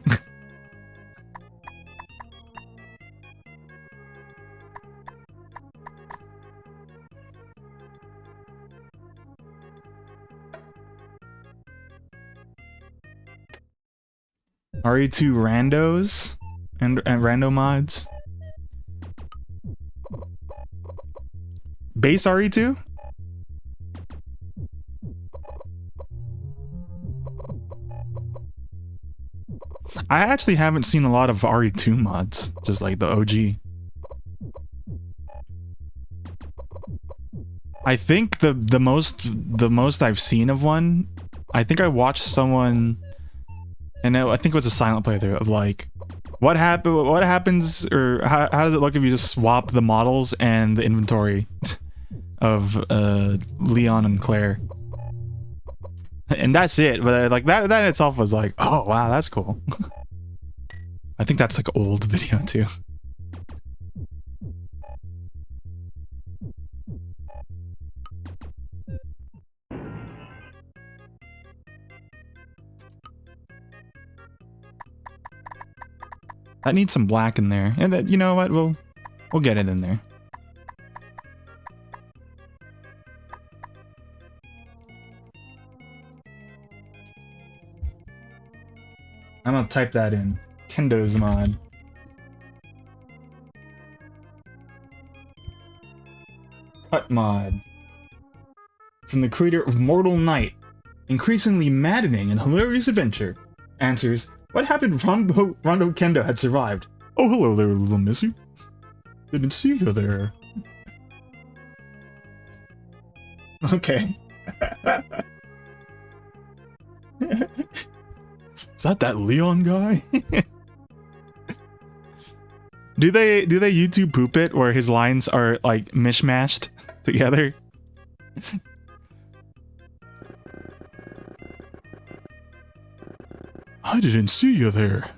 RE2 randos and rando mods. Base RE2? I actually haven't seen a lot of RE2 mods, just like the OG. I think the most I've seen of one, I think I watched someone, and I think it was a silent playthrough of like, what happens, or how does it look if you just swap the models and the inventory of Leon and Claire? And that's it, but like that in itself was like, oh wow, that's cool. I think that's like old video too. That needs some black in there, and that, you know what, we'll get it in there. I'm gonna type that in. Kendo's mod. Cut mod. From the creator of Mortal Night. Increasingly maddening and hilarious adventure. Answers: what happened if Rondo Kendo had survived? Oh, hello there, little missy. Didn't see you there. Okay. Is that Leon guy? Do they YouTube poop it where his lines are like mishmashed together? I didn't see you there.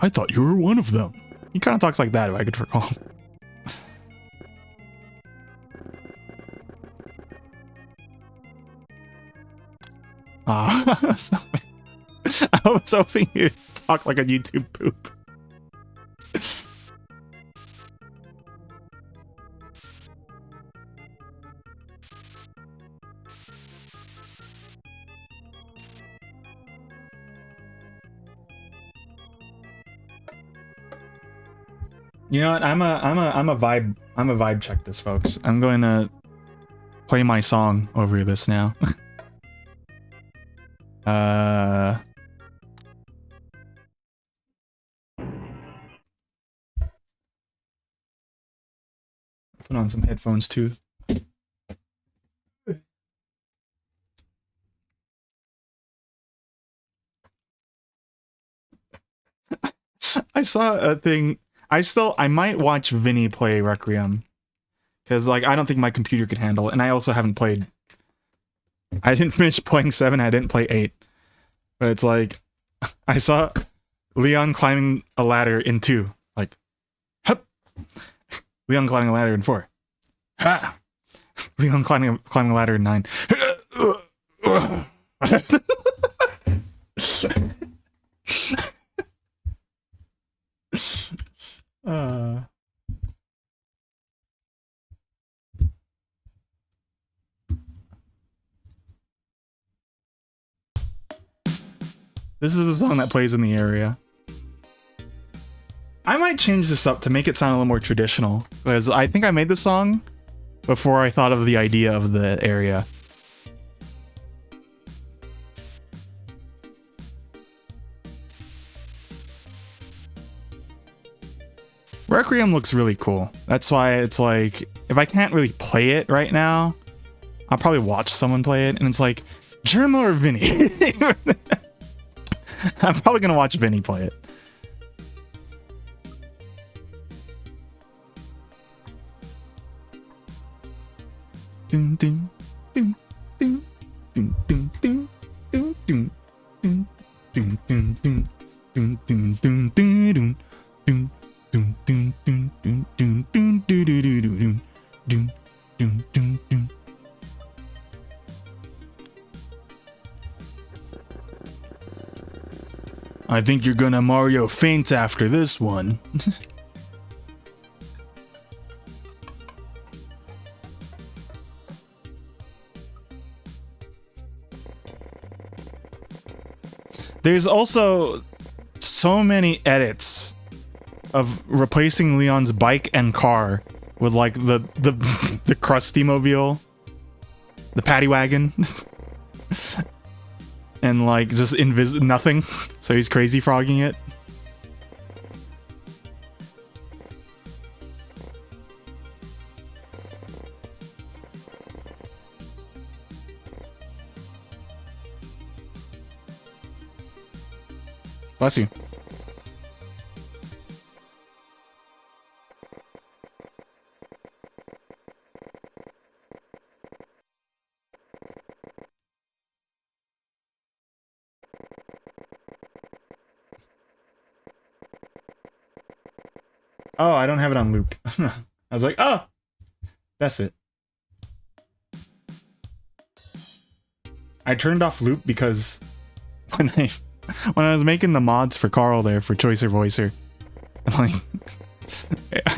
I thought you were one of them. He kind of talks like that, if I could recall. Ah, I was hoping you'd talk like a YouTube poop. You know what? I'm a vibe check this, folks. I'm going to play my song over this now. Put on some headphones too. I saw a thing. I might watch Vinny play Requiem. Because, like, I don't think my computer could handle it. And I also haven't played... I didn't finish playing 7, I didn't play 8. But it's like... I saw Leon climbing a ladder in 2. Like, hup! Leon climbing a ladder in 4. Ha! Leon climbing a ladder in 9. This is the song that plays in the area. I might change this up to make it sound a little more traditional, because I think I made the song before I thought of the idea of the area. Requiem looks really cool. That's why it's like, if I can't really play it right now, I'll probably watch someone play it, and it's like, Germa or Vinny? I'm probably gonna watch Vinny play it. Dun, dun, dun, dun, dun, dun, dun, dun, dun, dun, dun, dun, dun, dun, dun, dun, dun, dun. Dun, dun, dun, dun, dun, dun, dun, dun, dun, dun, dun, dun. I think you're gonna Mario faint after this one. There's also so many edits of replacing Leon's bike and car with like the Krusty Mobile, the paddy wagon, and like just nothing. So he's crazy frogging it. Bless you. Oh, I don't have it on loop. I was like, oh, that's it. I turned off loop because when I was making the mods for Carl there for Choicer Voicer, like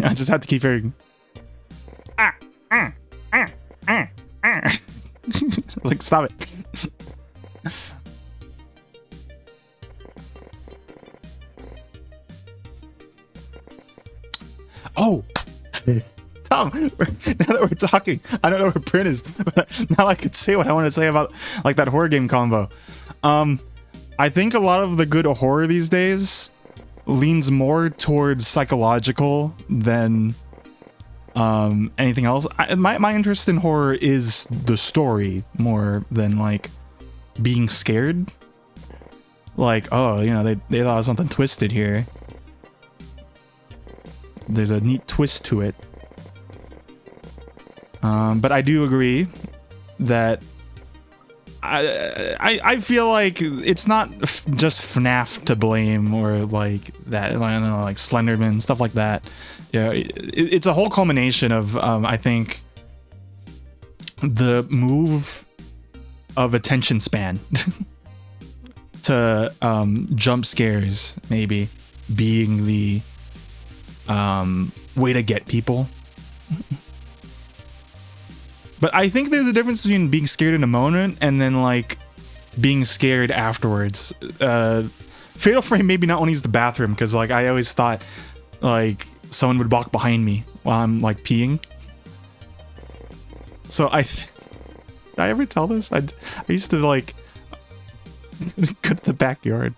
I just had to keep hearing. I was like, stop it. Oh, Tom, now that we're talking, I don't know where Print is, but now I could say what I want to say about like that horror game combo. I think a lot of the good horror these days leans more towards psychological than anything else. My interest in horror is the story more than like being scared. Like, oh, you know, they thought there was something twisted here. There's a neat twist to it. But I do agree that I feel like it's not just FNAF to blame or like that. I don't know, like Slenderman, stuff like that. Yeah, it's a whole culmination of I think the move of attention span to jump scares maybe being the way to get people. But I think there's a difference between being scared in a moment and then like being scared afterwards. Fatal Frame maybe not want to use the bathroom because like I always thought like someone would walk behind me while I'm like peeing. So did I ever tell this? I used to like go to the backyard.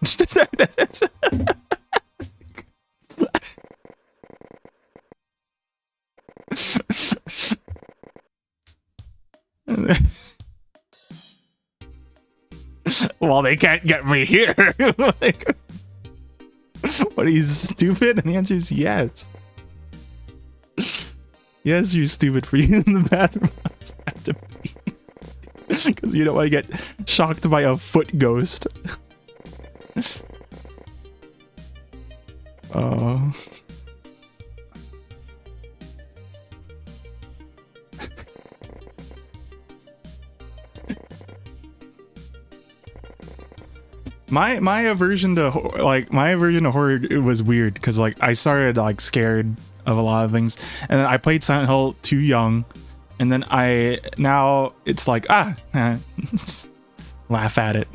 Well, they can't get me here. Like, What, he's stupid? And the answer is yes. Yes, you're stupid for using the bathroom. I have to pee. Because you don't want to get shocked by a foot ghost. Oh. My aversion to horror, it was weird because like I started like scared of a lot of things, and then I played Silent Hill too young, and then now it's like laugh at it.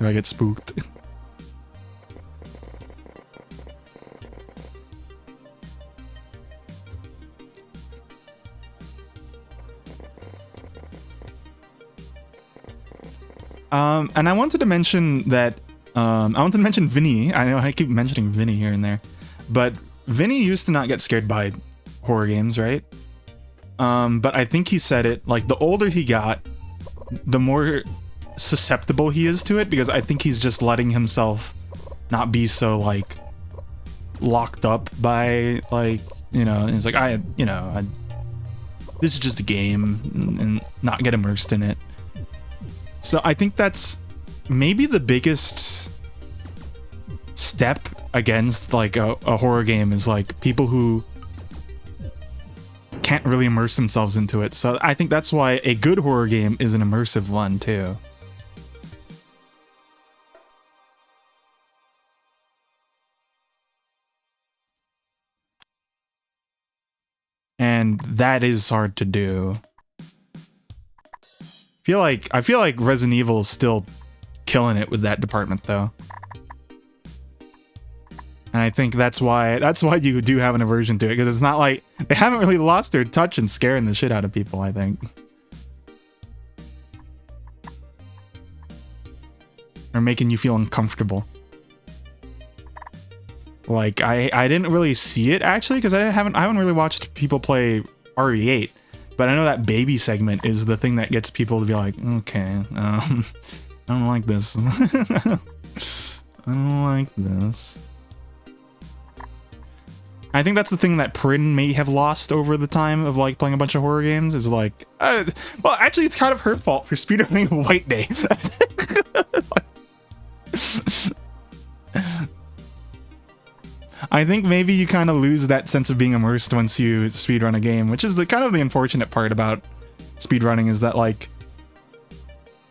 I get spooked. And I wanted to mention that, I wanted to mention Vinny. I know I keep mentioning Vinny here and there, but Vinny used to not get scared by horror games, right? But I think he said it, like, the older he got, the more susceptible he is to it, because I think he's just letting himself not be so, like, locked up by, like, you know, he's like, this is just a game, and not get immersed in it. So I think that's maybe the biggest step against like a horror game is like people who can't really immerse themselves into it. So I think that's why a good horror game is an immersive one too. And that is hard to do. I feel like Resident Evil is still killing it with that department though. And I think that's why you do have an aversion to it, because it's not like they haven't really lost their touch in scaring the shit out of people, I think. Or making you feel uncomfortable. Like I didn't really see it actually, because I haven't really watched people play RE8. But I know that baby segment is the thing that gets people to be like, okay, I don't like this. I don't like this. I think that's the thing that Prin may have lost over the time of like playing a bunch of horror games, is like, well, actually it's kind of her fault for speedrunning White Day. I think maybe you kind of lose that sense of being immersed once you speedrun a game, which is the kind of the unfortunate part about speedrunning, is that like,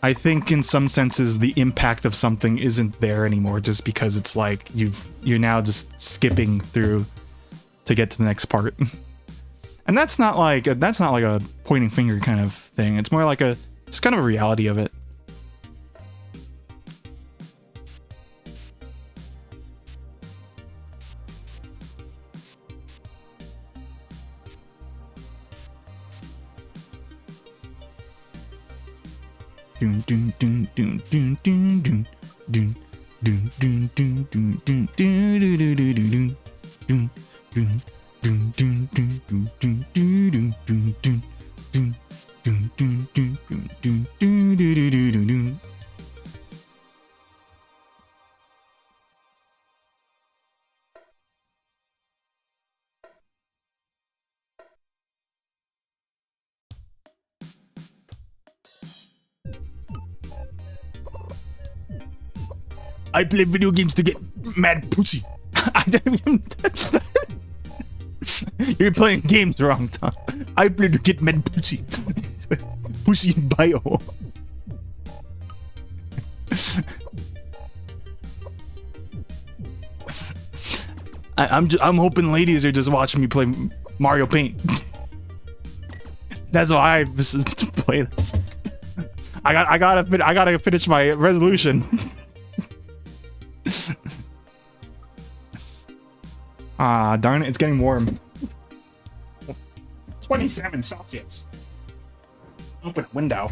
I think in some senses the impact of something isn't there anymore just because it's like you're now just skipping through to get to the next part. And that's not like a pointing finger kind of thing. It's more like it's kind of a reality of it. I play video games to get mad pussy. I don't even... You're playing games wrong, Tom. I play to get mad pussy. Pussy in bio. I'm hoping ladies are just watching me play Mario Paint. That's why I play this. I gotta finish my resolution. Ah, darn it, it's getting warm. 27 Celsius. Open window.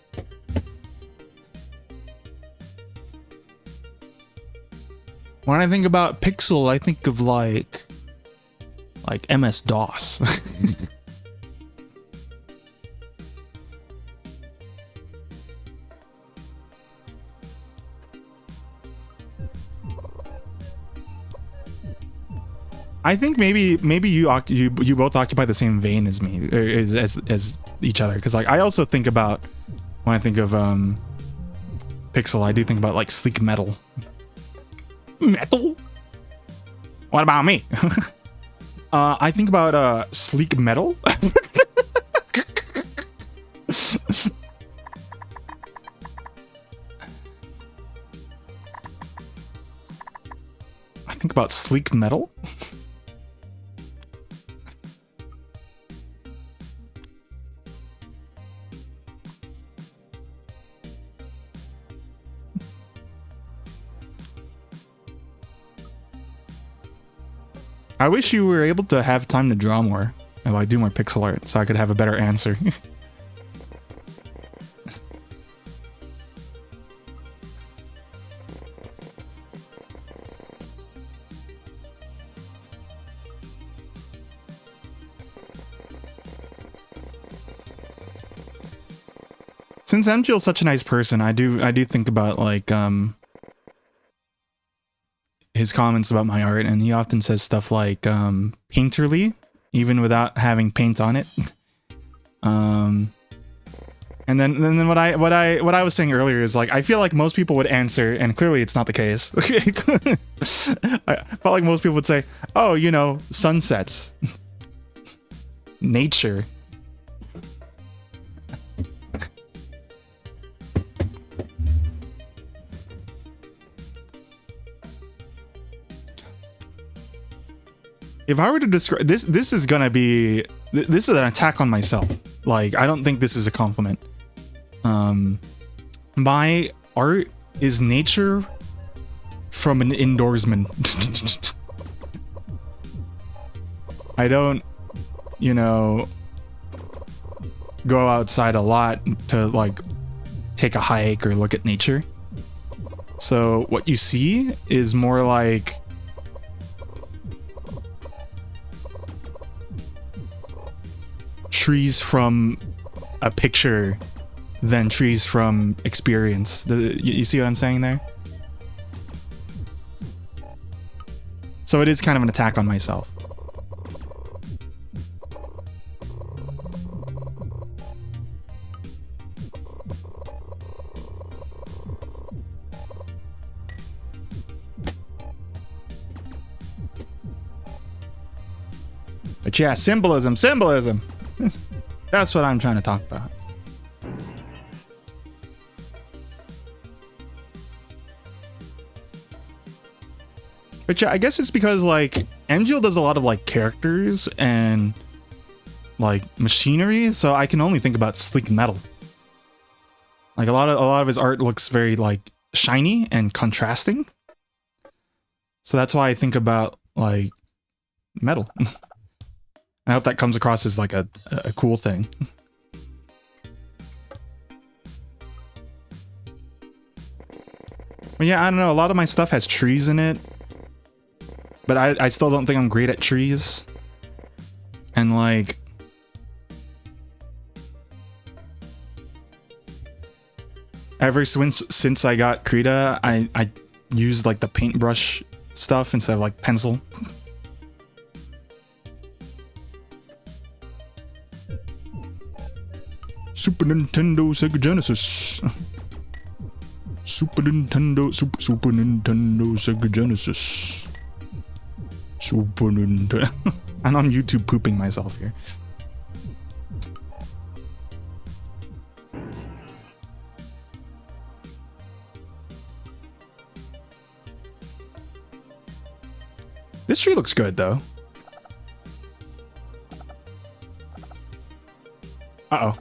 When I think about pixel, I think of like MS-DOS. I think maybe you both occupy the same vein as me, or as each other, because like I also think about, when I think of pixel, I do think about like sleek metal. Metal? What about me? I think about sleek metal. I think about sleek metal. I wish you were able to have time to draw more, and like do more pixel art, so I could have a better answer. Since MGL's such a nice person, I do think about like his comments about my art, and he often says stuff like painterly, even without having paint on it. And then what I was saying earlier is like, I feel like most people would answer, and clearly it's not the case. I felt like most people would say, oh, you know, sunsets, nature. If I were to describe this is gonna be, this is an attack on myself. Like, I don't think this is a compliment. My art is nature from an indoorsman. I don't, you know, go outside a lot to like take a hike or look at nature. So what you see is more like trees from a picture than trees from experience. You see what I'm saying there? So it is kind of an attack on myself. But yeah, symbolism. That's what I'm trying to talk about. But yeah, I guess it's because like MGL does a lot of like characters and like machinery, so I can only think about sleek metal. Like a lot of his art looks very like shiny and contrasting. So that's why I think about like metal. I hope that comes across as like a cool thing. But yeah, I don't know. A lot of my stuff has trees in it. But I still don't think I'm great at trees. And like... ever since I got Krita, I used like the paintbrush stuff instead of like pencil. Super Nintendo, Sega Genesis. Super Nintendo, Super Nintendo, Sega Genesis. Super Nintendo. And I'm YouTube pooping myself here. This tree looks good though. Uh-oh.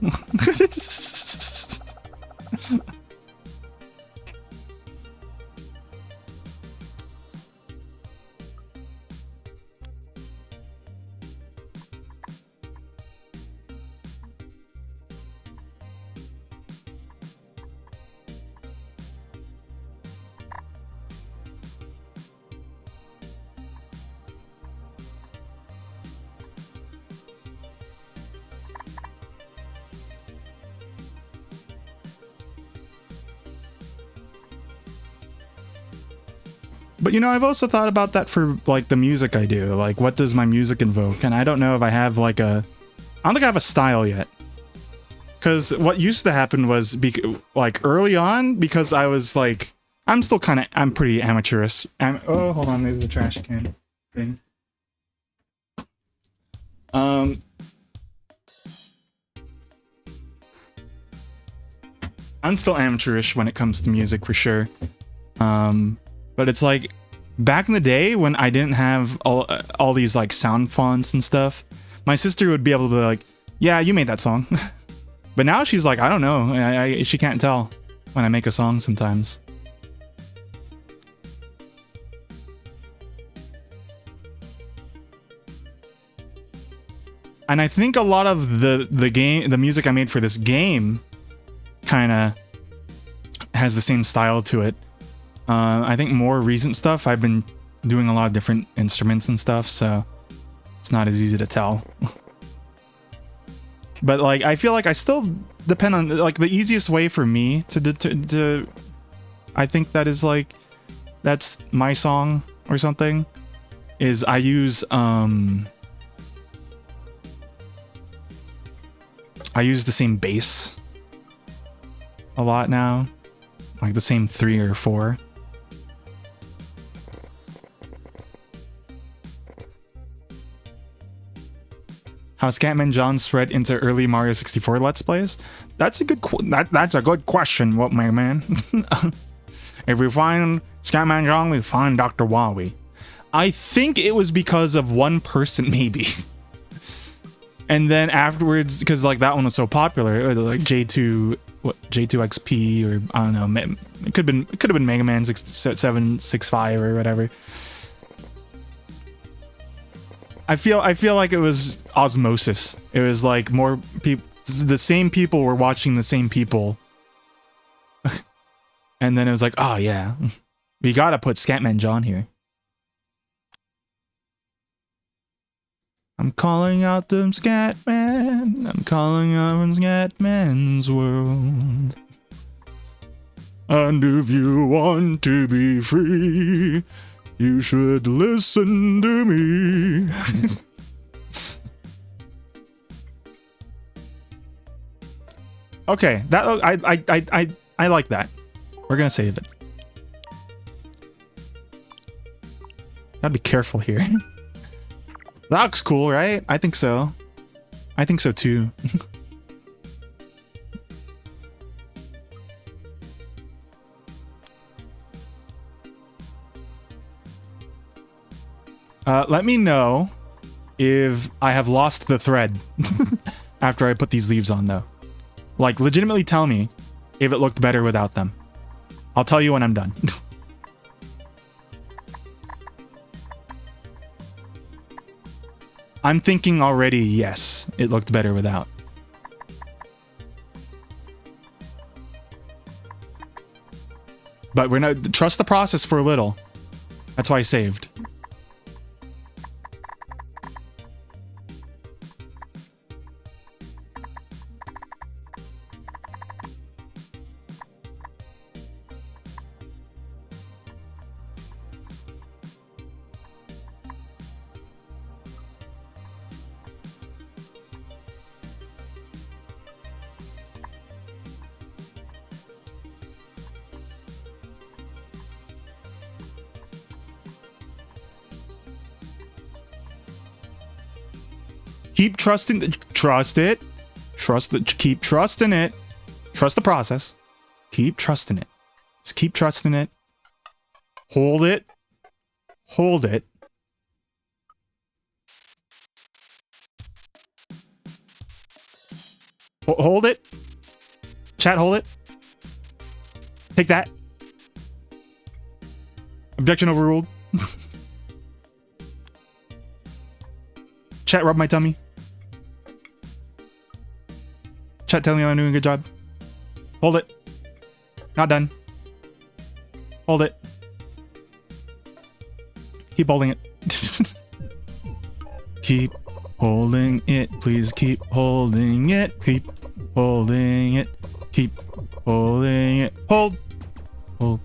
But you know, I've also thought about that for like the music I do. Like, what does my music invoke? And I don't know if I have like a... I don't think I have a style yet. Because what used to happen was, like, early on, because I was like... I'm still kind of... I'm pretty amateurish. Oh, hold on, there's the trash can thing. I'm still amateurish when it comes to music, for sure. But it's like, back in the day when I didn't have all these like sound fonts and stuff, my sister would be able to be like, yeah, you made that song. But now she's like, I don't know. She can't tell when I make a song sometimes. And I think a lot of the music I made for this game kind of has the same style to it. I think more recent stuff, I've been doing a lot of different instruments and stuff, so it's not as easy to tell. But like, I feel like I still depend on, like, the easiest way for me to I think that is like, that's my song or something, is I use the same bass a lot now, like the same 3 or 4. How Scatman John spread into early Mario 64 Let's Plays? That's a good that's a good question, what my man. If we find Scatman John, we find Dr. Wowie. I think it was because of one person, maybe. And then afterwards, because like that one was so popular, it was like J2XP, or I don't know, it could have been Mega Man 765 or whatever. I feel like it was osmosis. It was like more people, the same people were watching the same people. And then it was like, oh yeah, we gotta put Scatman John here. I'm calling out them Scatman. I'm calling out from Scatman's world. And if you want to be free, you should listen to me. Okay, that I like that. We're gonna save it. Gotta be careful here. That looks cool, right? I think so. I think so too. Let me know if I have lost the thread after I put these leaves on, though. Like, legitimately tell me if it looked better without them. I'll tell you when I'm done. I'm thinking already, yes, it looked better without. But we're not, trust the process for a little. That's why I saved. Keep trusting, trust it, keep trusting it, trust the process, keep trusting it, just keep trusting it, hold it, hold it, hold it, chat, hold it, take that, objection overruled, chat, rub my tummy. Chat, tell me I'm doing a good job. Hold it. Not done. Hold it. Keep holding it. Keep holding it. Please keep holding it. Keep holding it. Keep holding it. Hold. Hold.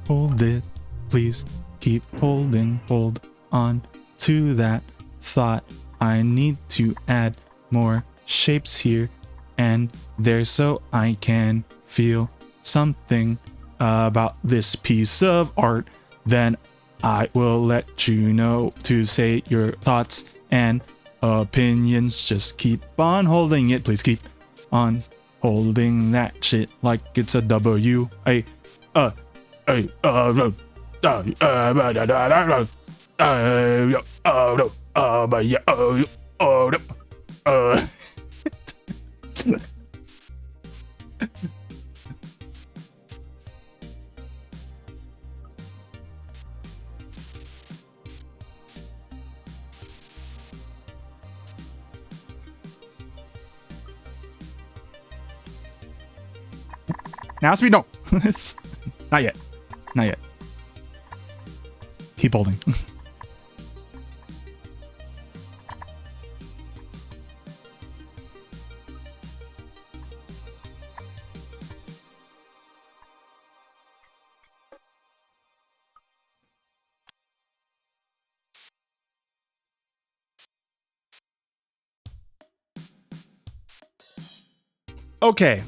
Hold it. Please keep hold on to that thought. I need to add more shapes here and there so I can feel something about this piece of art. Then I will let you know to say your thoughts and opinions. Just keep on holding it. Please keep on holding that shit like it's a W. Now speed, no. Not yet. Not yet. Keep holding. Okay.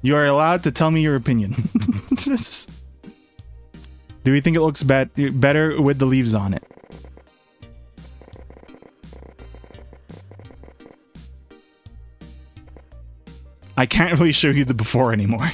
You are allowed to tell me your opinion. Do we think it looks better with the leaves on it? I can't really show you the before anymore.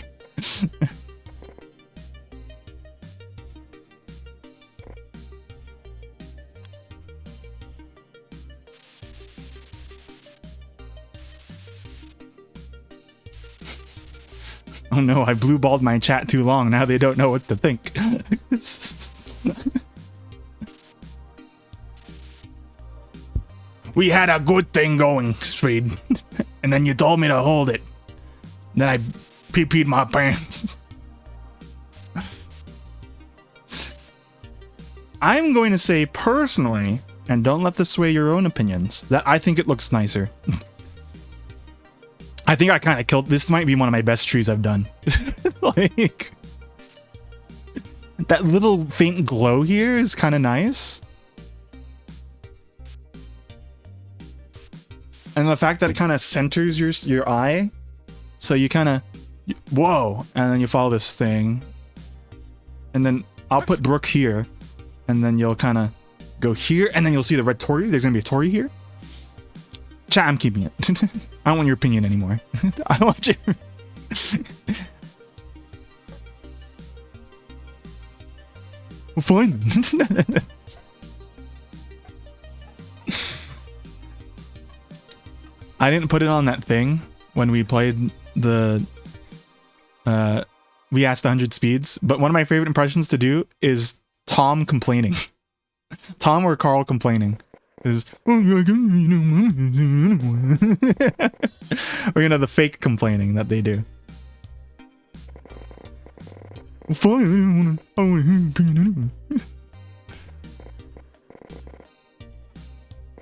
Oh no, I blue balled my chat too long. Now they don't know what to think. We had a good thing going, Speed. And then you told me to hold it. Then I pee-peed my pants. I'm going to say personally, and don't let this sway your own opinions, that I think it looks nicer. I think I kind of killed... This might be one of my best trees I've done. Like... That little faint glow here is kind of nice. And the fact that it kind of centers your eye. So you kind of... Whoa! And then you follow this thing. And then I'll put Brooke here. And then you'll kind of go here. And then you'll see the red Torii. There's going to be a Torii here. Chat, I'm keeping it. I don't want your opinion anymore. I don't want your... Well, fine. I didn't put it on that thing when we played the... we asked 100 speeds, but one of my favorite impressions to do is Tom complaining. Tom or Carl complaining. Is or the fake complaining that they do. Fine, I don't want to hear your opinion anyway.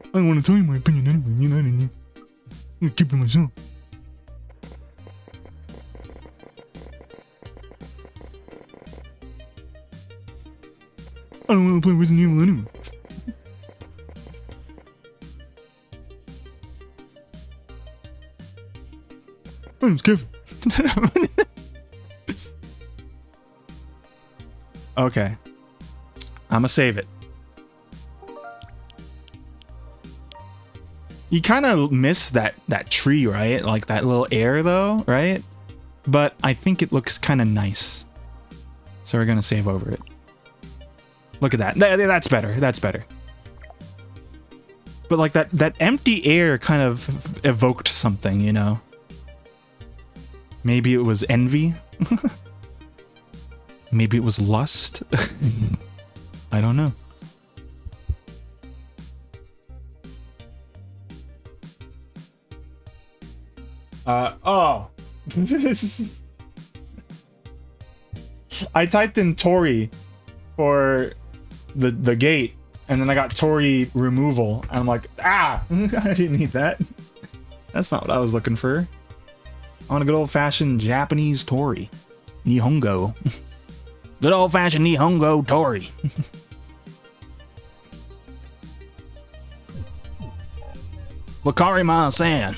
I don't want to tell you my opinion anyway. You know what I mean? I'm gonna keep it myself. I don't want to play Resident Evil anyway. My name's Kevin. Okay. I'ma save it. You kind of miss that tree, right? Like that little air though, right? But I think it looks kind of nice. So we're gonna save over it. Look at that. That's better. That's better. But like that empty air kind of evoked something, you know? Maybe it was envy. Maybe it was lust. I don't know. Oh. I typed in Torii for the gate, and then I got Torii removal, and I'm like, ah, I didn't need that. That's not what I was looking for. I want a good old-fashioned Japanese Torii. Nihongo. Good old-fashioned Nihongo Tori. Wakarima-san.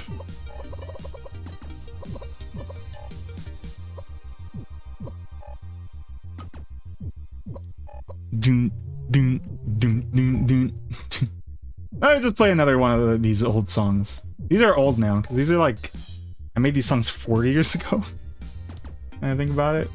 Dun, dun, dun, dun, dun. I'll just play another one of these old songs. These are old now, because these are like... I made these songs 40 years ago. When I think about it.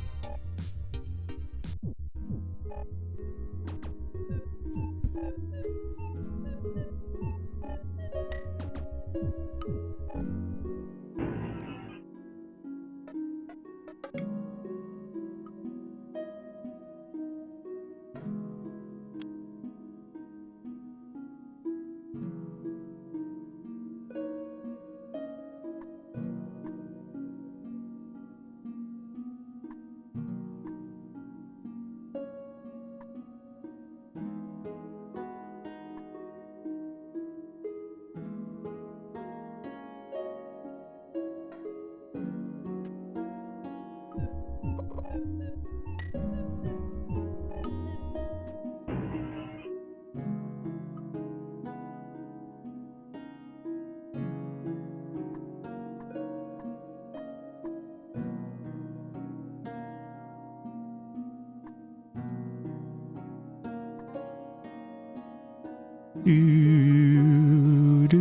Do, do.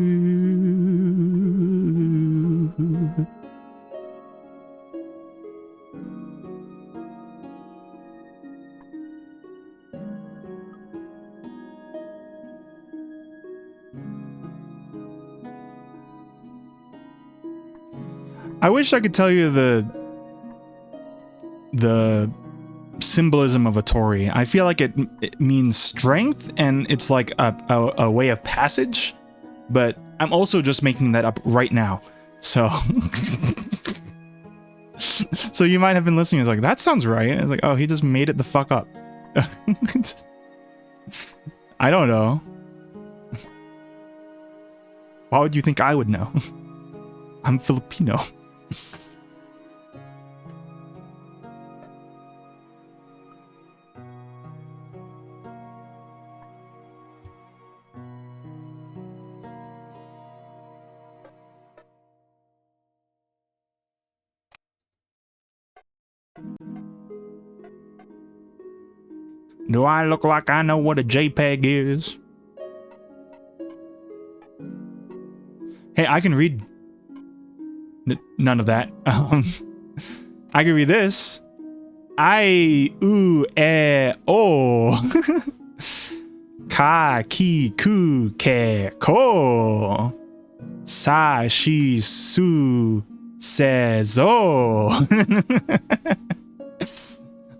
I wish I could tell you the symbolism of a Tori. I feel like it means strength, and it's like a way of passage, but I'm also just making that up right now. So so you might have been listening, it's like, that sounds right. And it's like, oh, he just made it the fuck up. I don't know. Why would you think I would know? I'm Filipino. Do I look like I know what a JPEG is? Hey, I can read none of that. I can read this. I, u, e, o. Ka, ki, ku, ke, ko. Sa, shi, su, se, zo.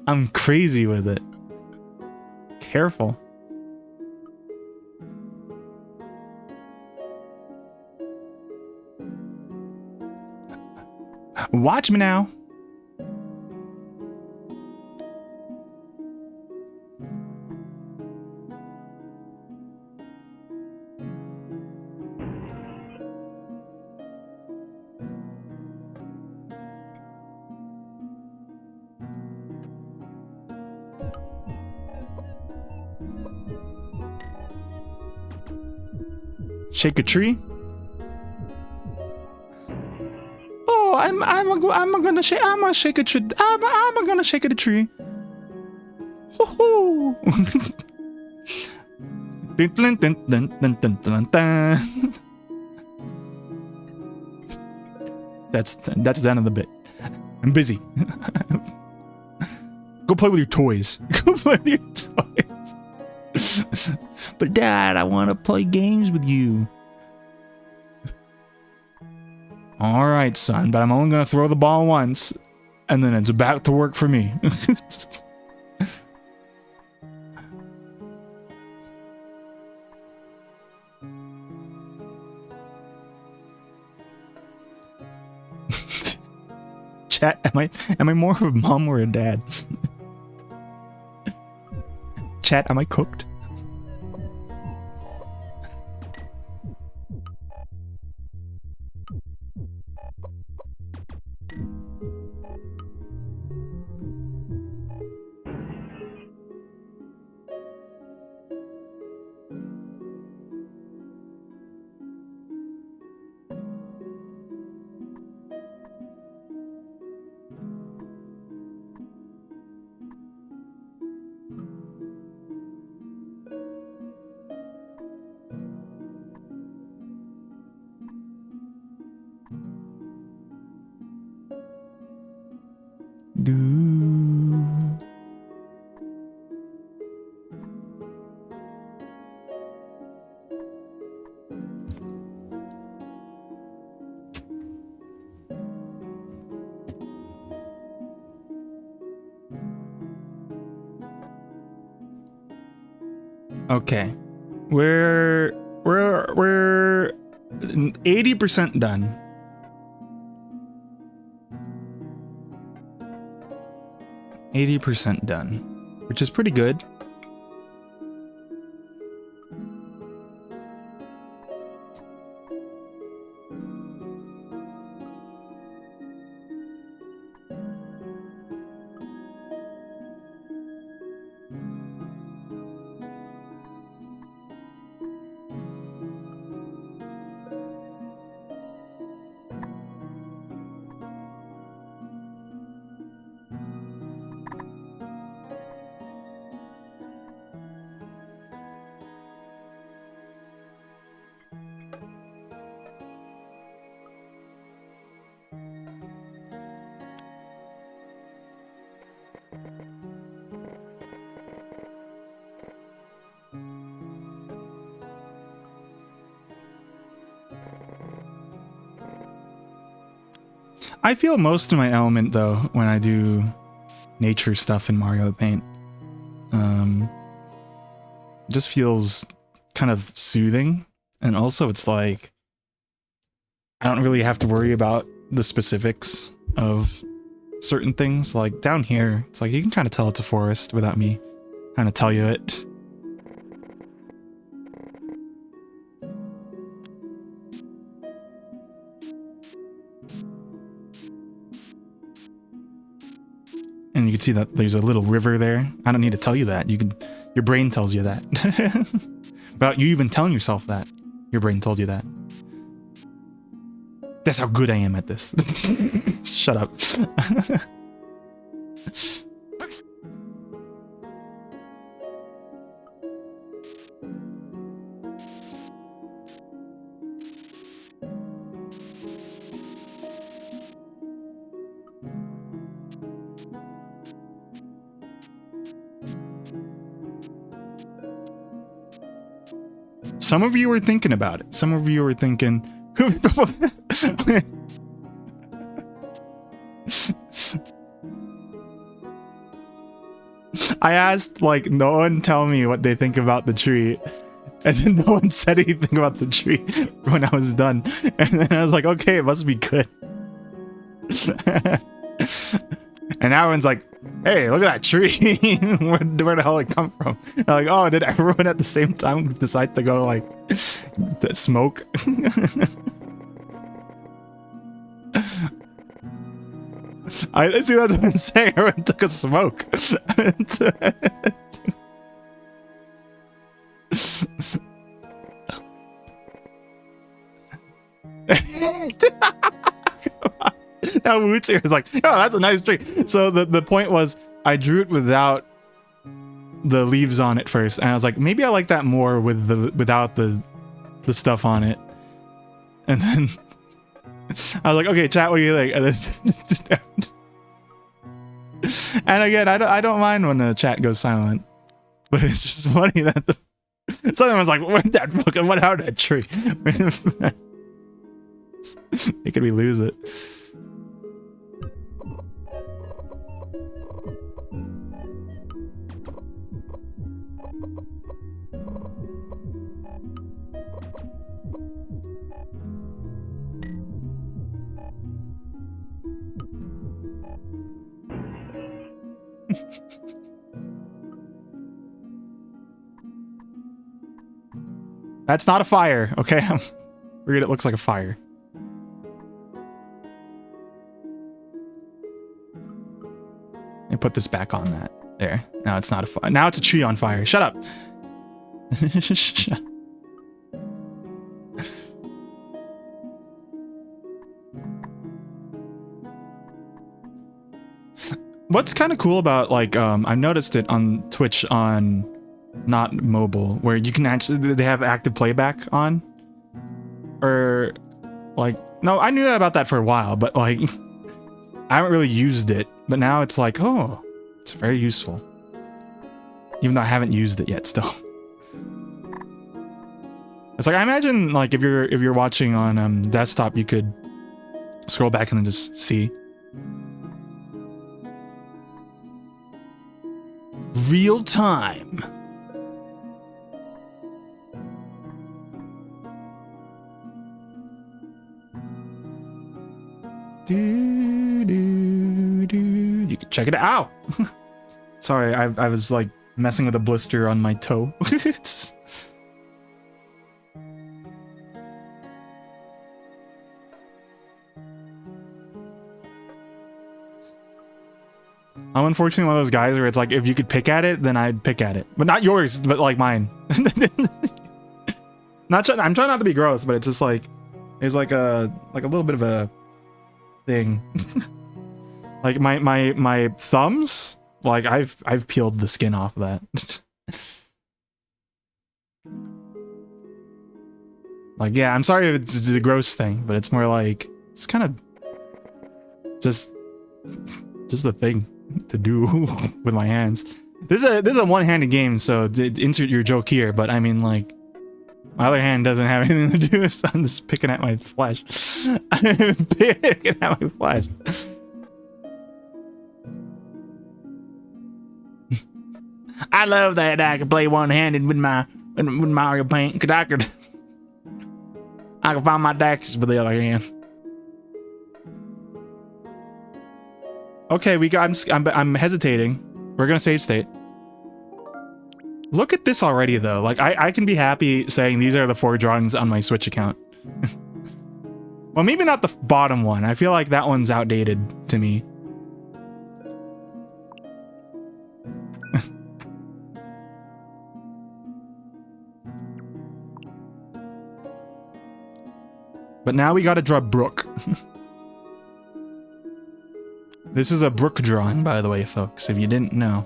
I'm crazy with it. Careful. Watch me now. Shake a tree. Oh, I'm gonna shake a tree. I'm gonna shake a tree. Hoo-hoo. That's the end of the bit. I'm busy. Go play with your toys. Go play with your toys. But Dad, I want to play games with you. All right, son, but I'm only going to throw the ball once, and then it's back to work for me. Chat, am I more of a mom or a dad? Chat, am I cooked? Okay. We're 80% done. %80 done, which is pretty good. I feel most of my element though when I do nature stuff in Mario Paint. It just feels kind of soothing, and also it's like I don't really have to worry about the specifics of certain things. Like down here, it's like you can kind of tell it's a forest without me kind of tell you it. And you can see that there's a little river there. I don't need to tell you that. Your brain tells you that. Without you even telling yourself that, your brain told you that. That's how good I am at this. Shut up. Some of you were thinking about it. Some of you were thinking... I asked, like, no one tell me what they think about the tree. And then no one said anything about the tree when I was done. And then I was like, okay, it must be good. And everyone's like, hey, look at that tree. where the hell did it come from? I'm like, oh, did everyone at the same time decide to go, like, smoke? I see, that's what I'm saying. Everyone took a smoke. Now Woots here is like, oh, that's a nice tree. So the point was, I drew it without the leaves on it first, and I was like, maybe I like that more without the stuff on it. And then I was like, okay, chat, what do you think? And then and again, I don't mind when the chat goes silent, but it's just funny that someone was like, "Where'd that fucking what out of that tree?" Making me lose it. That's not a fire, okay? Weird, it looks like a fire. And put this back on that. There. Now it's not a fire. Now it's a tree on fire. Shut up. What's kind of cool about, like, I noticed it on Twitch on not mobile, where you can actually, they have active playback on. Or, like, no, I knew about that for a while, but, like, I haven't really used it. But now it's like, oh, it's very useful. Even though I haven't used it yet still. It's like, I imagine, like, if you're watching on desktop, you could scroll back and then just see. Real time. You can check it out. Ow! Sorry, I was like messing with a blister on my toe. I'm unfortunately one of those guys where it's like, if you could pick at it, then I'd pick at it. But not yours, but like mine. I'm trying not to be gross, but it's just like, it's like a little bit of a thing. Like my thumbs, like I've peeled the skin off of that. Like, yeah, I'm sorry if it's a gross thing, but it's more like, it's kind of just the thing to do with my hands. This is a one-handed game, so insert your joke here, but I mean, like, my other hand doesn't have anything to do, so I'm just picking at my flesh. I'm picking at my flesh. I love that I can play one-handed with Mario Paint, because I can find my daxes with the other hand. Okay, I'm hesitating. We're gonna save state. Look at this already, though. Like, I can be happy saying these are the 4 drawings on my Switch account. Well, maybe not the bottom one. I feel like that one's outdated to me. But now we gotta draw Brooke. This is a Brooke drawing, by the way, folks, if you didn't know.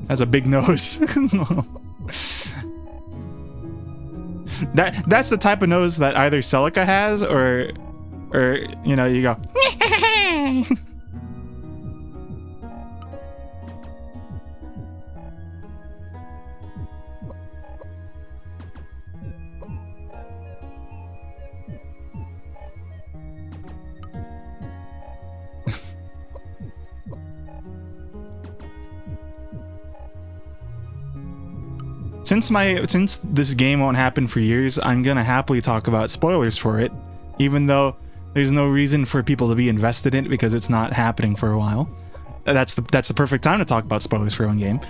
Has a big nose. That's the type of nose that either Celica has, or you know, you go. Since this game won't happen for years, I'm gonna happily talk about spoilers for it, even though there's no reason for people to be invested in it because it's not happening for a while. That's the perfect time to talk about spoilers for your own game.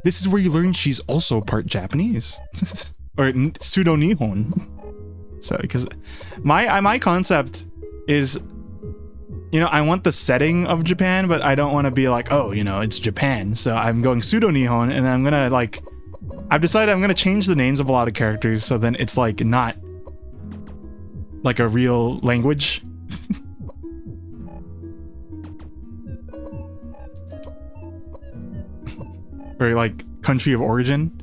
This is where you learn she's also part Japanese, or pseudo Nihon. So, because my concept is, you know, I want the setting of Japan, but I don't want to be like, oh, you know, it's Japan. So I'm going pseudo Nihon, and then I'm gonna like, I've decided I'm gonna change the names of a lot of characters, so then it's like not like a real language. Or like country of origin.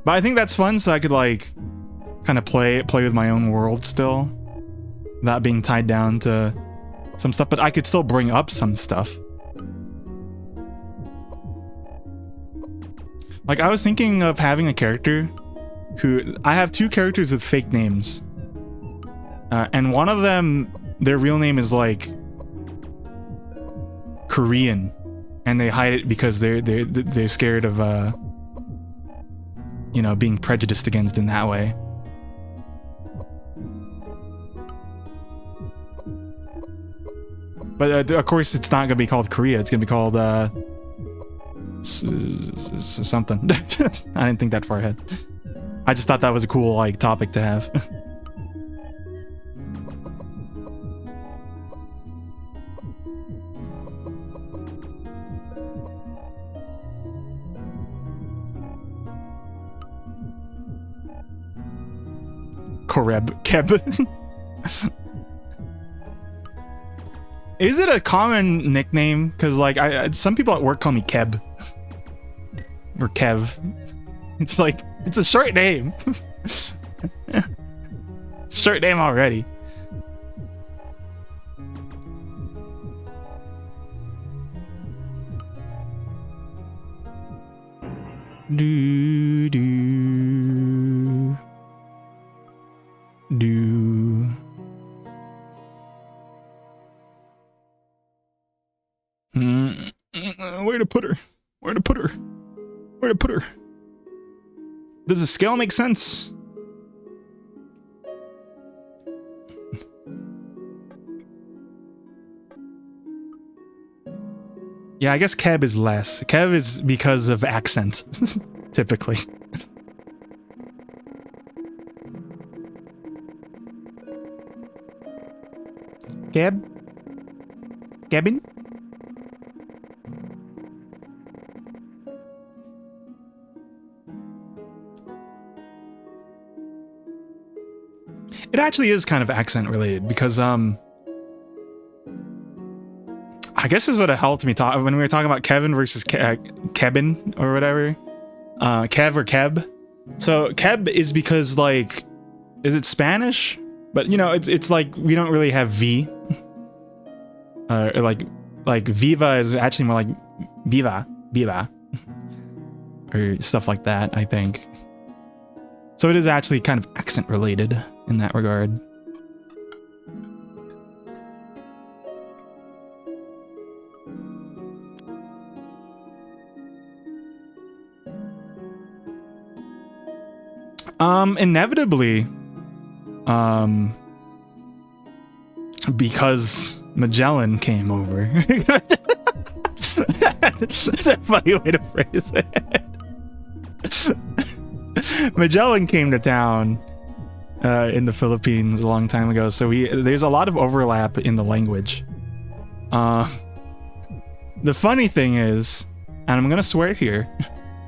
But I think that's fun, so I could like kind of play with my own world still, without being tied down to some stuff, but I could still bring up some stuff. Like, I was thinking of having a character who... I have 2 characters with fake names. And one of them, their real name is like Korean, and they hide it because they're scared of you know, being prejudiced against in that way. But of course, it's not gonna be called Korea. It's gonna be called something. I didn't think that far ahead. I just thought that was a cool like topic to have. Keb. Is it a common nickname? Because like some people at work call me Keb or Kev. It's like, it's a short name. It's a short name already. Do do do. Does the scale make sense? Yeah, I guess Keb is less. Kev is because of accent, typically. Keb? Kevin? It actually is kind of accent related because, I guess this would have helped me talk when we were talking about Kevin versus Kevin or whatever. Kev or Keb. So Keb is because, like, is it Spanish? But you know, it's like we don't really have V. Or like Viva is actually more like Viva, or stuff like that, I think. So it is actually kind of accent related in that regard. Inevitably, because Magellan came over. That's a funny way to phrase it. Magellan came to town in the Philippines a long time ago, so there's a lot of overlap in the language. The funny thing is, and I'm gonna swear here,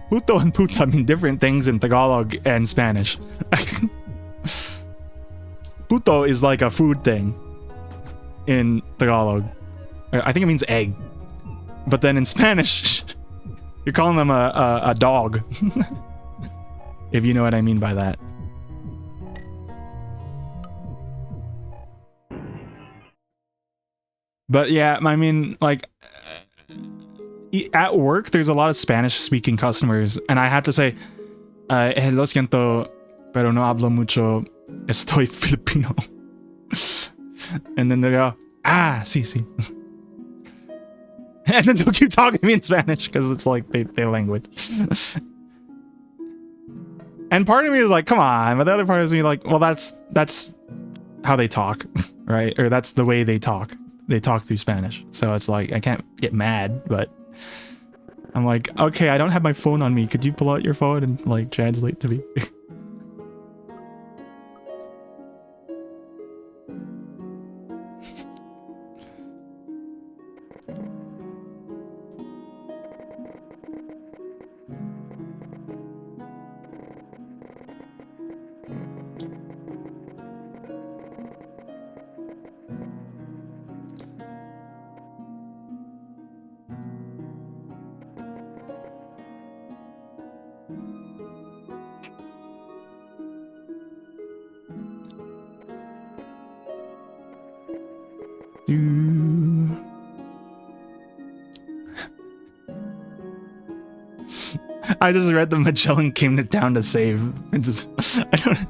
puto and puta mean different things in Tagalog and Spanish. Puto is like a food thing in Tagalog. I think it means egg. But then in Spanish, you're calling them a dog. If you know what I mean by that. But yeah, I mean, like, at work, there's a lot of Spanish-speaking customers, and I have to say, lo siento, pero no hablo mucho, estoy Filipino. And then they go, ah, sí, sí. And then they'll keep talking to me in Spanish, because it's like their language. And part of me is like, come on, but the other part is me like, well, that's how they talk, right? Or that's the way they talk. They talk through Spanish. So it's like, I can't get mad, but I'm like, okay, I don't have my phone on me. Could you pull out your phone and like translate to me? I just read the Magellan came to town to save. It's just, I don't.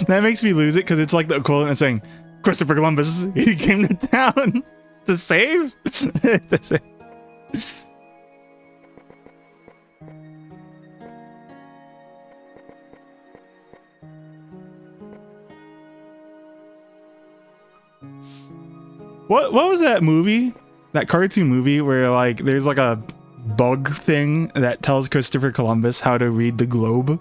That makes me lose it because it's like the equivalent of saying Christopher Columbus, he came to town to save. To save. What was that movie? That cartoon movie where like there's like a bug thing that tells Christopher Columbus how to read the globe?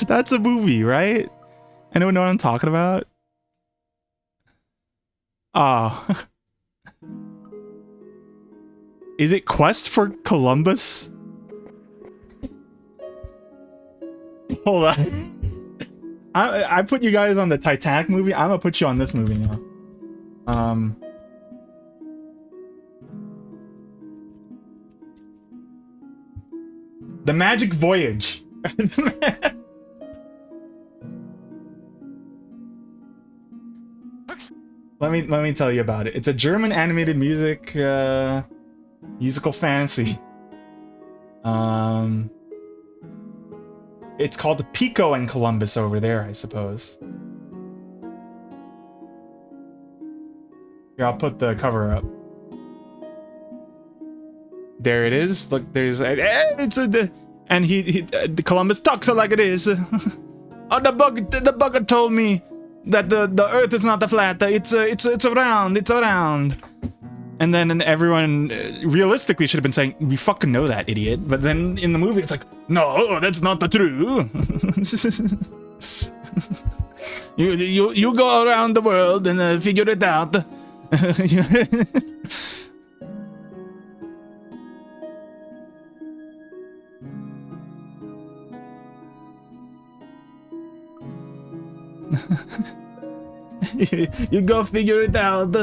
That's a movie, right? Anyone know what I'm talking about? Ah. Is it Quest for Columbus? Hold on. I put you guys on the Titanic movie. I'm gonna put you on this movie now. The Magic Voyage. Let me tell you about it. It's a German animated musical fantasy. It's called Pico and Columbus over there, I suppose. Here, I'll put the cover up. There it is. Look, there's it's a and the Columbus talks it like it is. Oh, the bugger told me that the Earth is not a flat. It's round. It's round. And then everyone realistically should have been saying, "We fucking know that, idiot." But then in the movie, it's like, "No, that's not the true." you go around the world and figure it out. You go figure it out,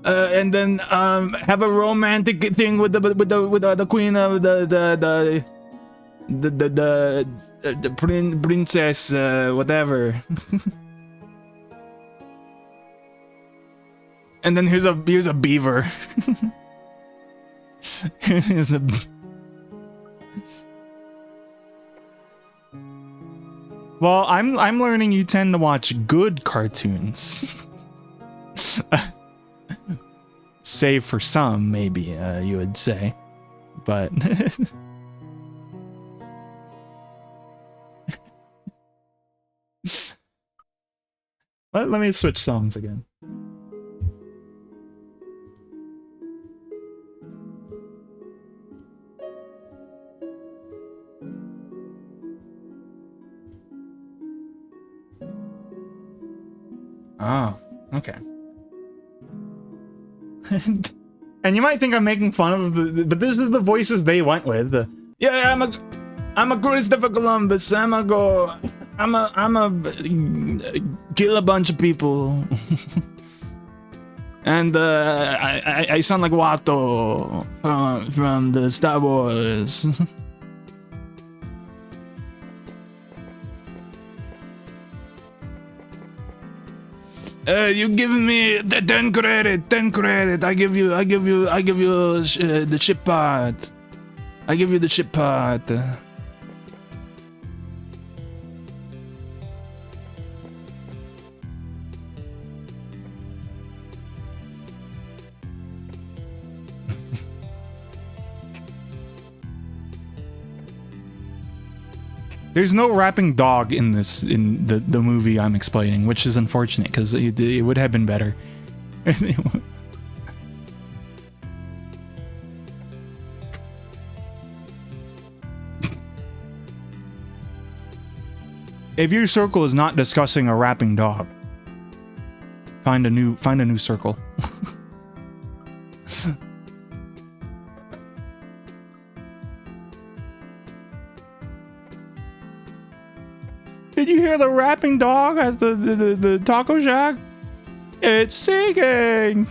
and then have a romantic thing with the queen of the princess, whatever. And then here's a beaver. Here's a. Well, I'm learning you tend to watch good cartoons. Save for some, maybe, you would say. But... let me switch songs again. Oh, okay. And you might think I'm making fun of but this is the voices they went with. Yeah, I'm a Christopher Columbus. I'm a kill a bunch of people. And I sound like Watto from the Star Wars. You give me the 10 credit. I give you the chip part. I give you the chip part. There's no rapping dog in the movie I'm explaining, which is unfortunate because it would have been better. If your circle is not discussing a rapping dog, find a new circle. Did you hear the rapping dog at the taco shack? It's singing.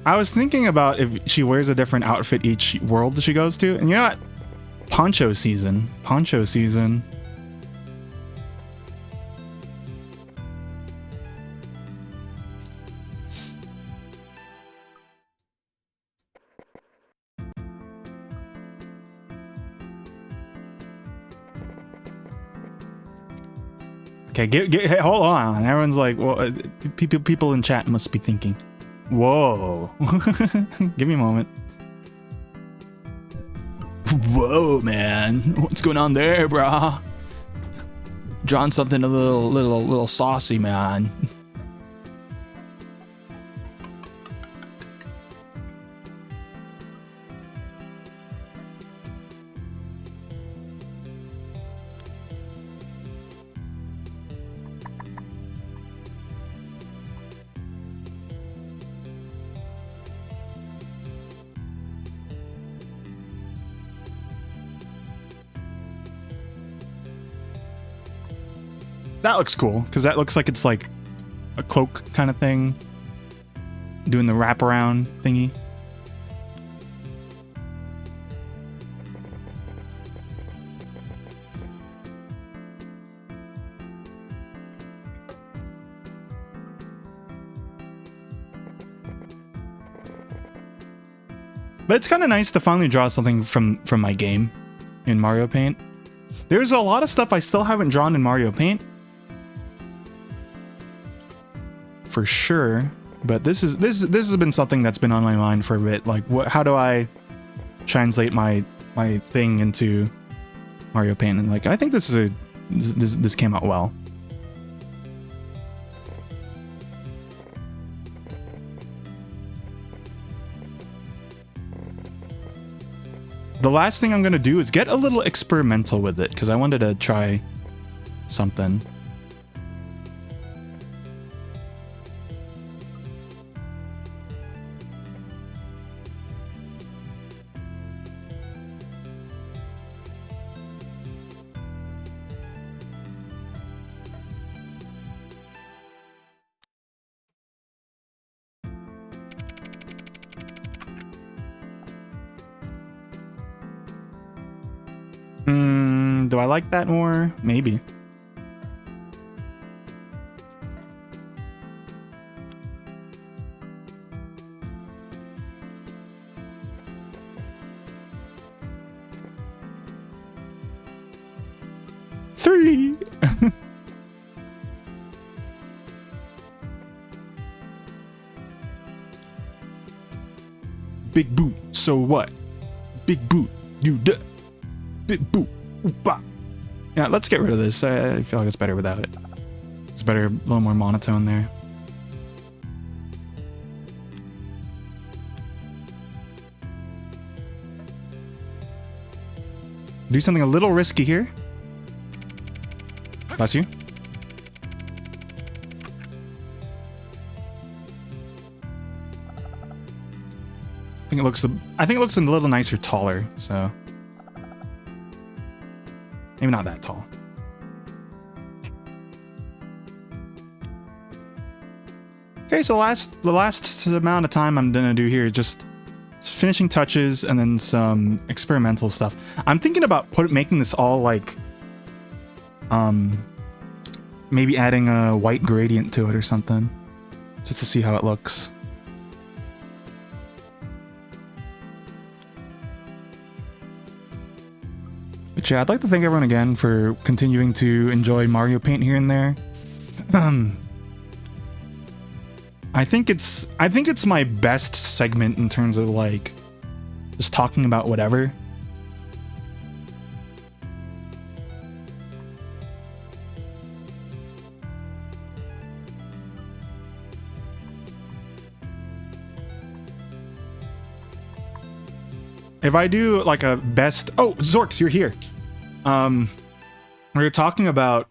I was thinking about if she wears a different outfit each world she goes to, and you know what? Poncho season. Poncho season. Okay, hey, hold on. Everyone's like, well, people in chat must be thinking, whoa. Give me a moment. Whoa, man. What's going on there, brah? Drawing something a little saucy, man. That looks cool, because that looks like it's like a cloak kind of thing. Doing the wraparound thingy. But it's kind of nice to finally draw something from my game in Mario Paint. There's a lot of stuff I still haven't drawn in Mario Paint. For sure. But this has been something that's been on my mind for a bit. Like, how do I translate my thing into Mario Paint? And like, I think this came out well. The last thing I'm gonna do is get a little experimental with it, because I wanted to try something. Do I like that more? Maybe. Three. Big boot, so what? Big boot, you duh. Big boot. Oopa. Yeah, let's get rid of this. I feel like it's better without it. It's better, a little more monotone there. Do something a little risky here. Bless you. I think it looks a little nicer taller, so maybe not that tall. Okay, so the last amount of time I'm gonna do here is just finishing touches and then some experimental stuff. I'm thinking about making this all like, maybe adding a white gradient to it or something, just to see how it looks. But yeah, I'd like to thank everyone again for continuing to enjoy Mario Paint here and there. I think it's my best segment in terms of like just talking about whatever. If I do like a best... Oh, Zorks, you're here. We're talking about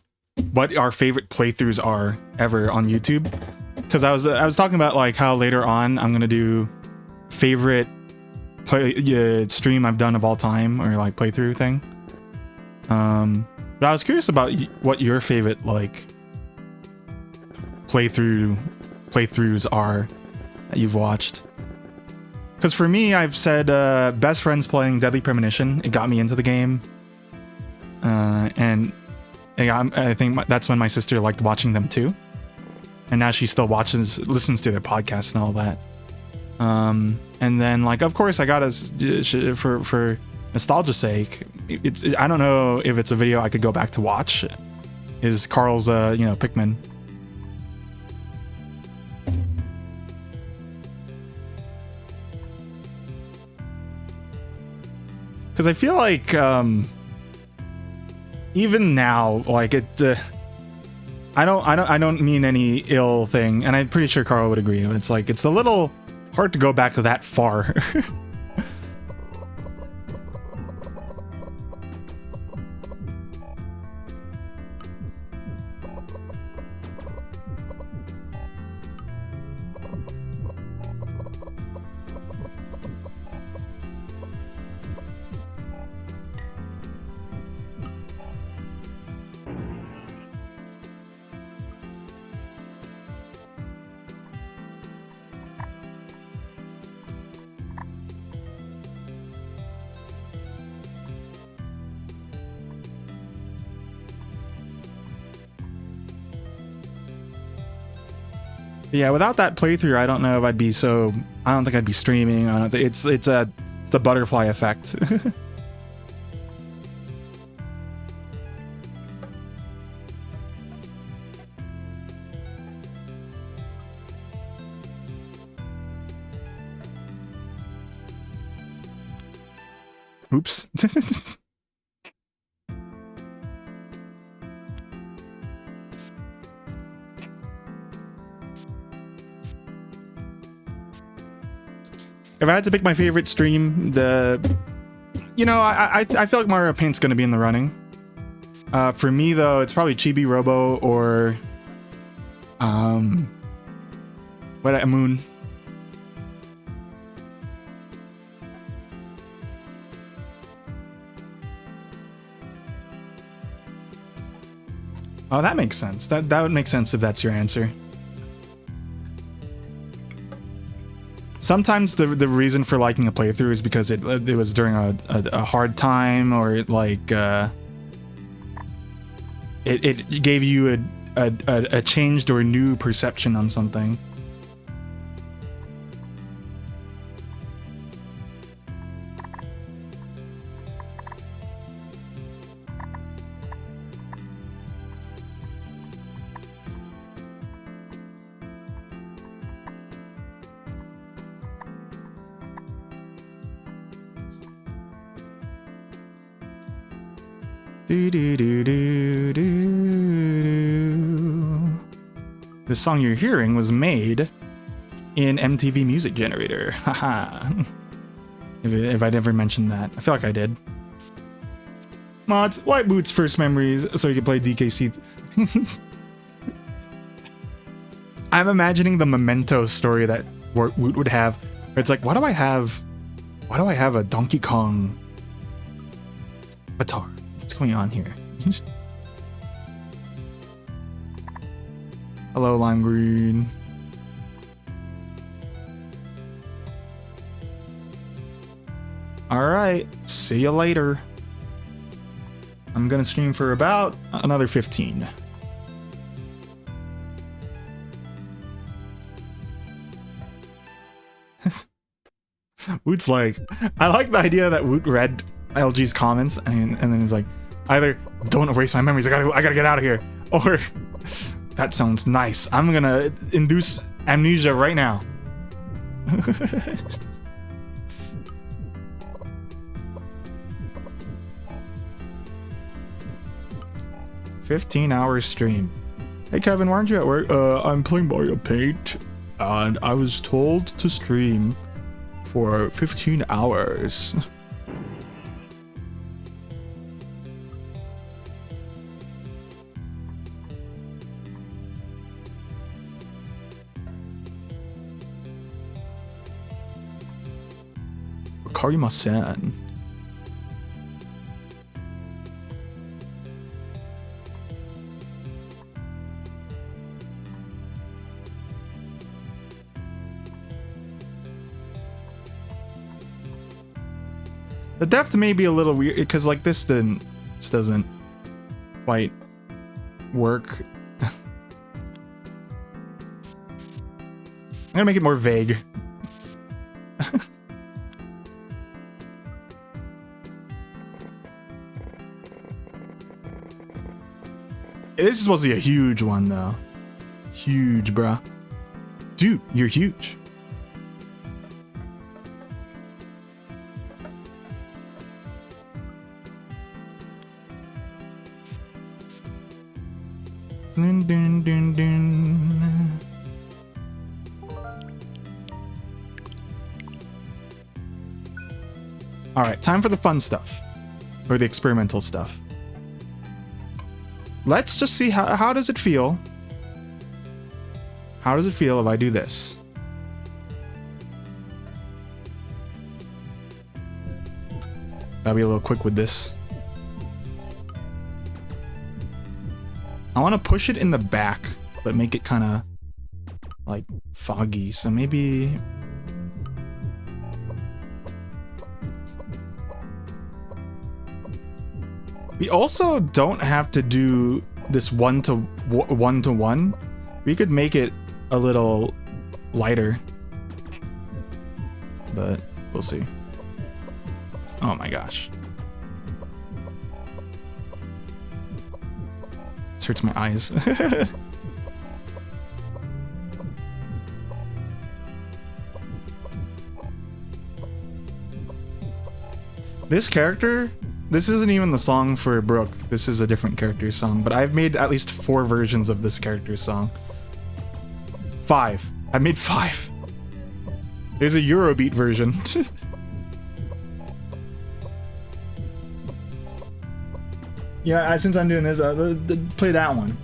what our favorite playthroughs are ever on YouTube. Because I was talking about like how later on I'm gonna do favorite stream I've done of all time, or like playthrough thing. But I was curious about what your favorite like playthroughs are that you've watched. Because for me, I've said best friends playing Deadly Premonition. It got me into the game, and I think that's when my sister liked watching them too. And now she still listens to their podcasts and all that. And then, like, of course, I got for nostalgia's sake. I don't know if it's a video I could go back to watch. Is Carl's, Pikmin. Because I feel like even now, like it. I don't mean any ill thing, and I'm pretty sure Carl would agree. It's like it's a little hard to go back that far. Yeah, without that playthrough, I don't know if I'd be so. I don't think I'd be streaming. I don't think it's the butterfly effect. Oops. If I had to pick my favorite stream, I feel like Mario Paint's gonna be in the running. For me though, it's probably Chibi Robo or Moon. Oh, that makes sense. That would make sense if that's your answer. Sometimes the reason for liking a playthrough is because it was during a hard time, or it gave you a changed or new perception on something. The song you're hearing was made in MTV Music Generator. Haha. If I never mentioned that. I feel like I did. Mods, White Boots first memories so you can play DKC. I'm imagining the Memento story that Woot would have. It's like, why do I have a Donkey Kong avatar? What's going on here? Hello, Lime Green. Alright, see you later. I'm gonna stream for about another 15. Woot's like, I like the idea that Woot read LG's comments and then he's like, either don't erase my memories, I gotta get out of here, or that sounds nice, I'm gonna induce amnesia right now. 15-hour stream. Hey Kevin, why aren't you at work? I'm playing Mario Paint, and I was told to stream for 15 hours. Karimasen. The depth may be a little weird because like this doesn't quite work. I'm gonna make it more vague. This is supposed to be a huge one though. Huge, bruh. Dude, you're huge. Dun, dun, dun, dun. All right, time for the fun stuff, or the experimental stuff. Let's just see how does it feel. How does it feel if I do this? Gotta be a little quick with this. I want to push it in the back, but make it kind of like foggy. So maybe. We also don't have to do this one to one. We could make it a little lighter. But we'll see. Oh my gosh. This hurts my eyes. This character, this isn't even the song for Brooke. This is a different character's song, but I've made at least 4 versions of this character's song. 5. I made 5. There's a Eurobeat version. Yeah, since I'm doing this, play that one.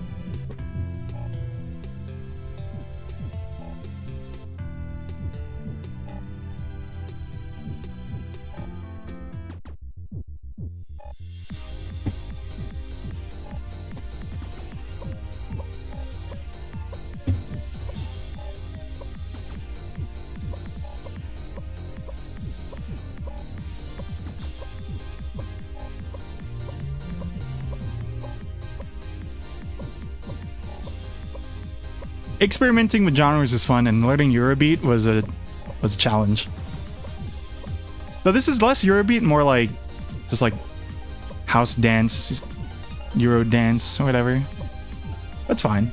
Experimenting with genres is fun, and learning Eurobeat was a challenge. Though this is less Eurobeat, more like just like house dance, Euro dance, or whatever. That's fine.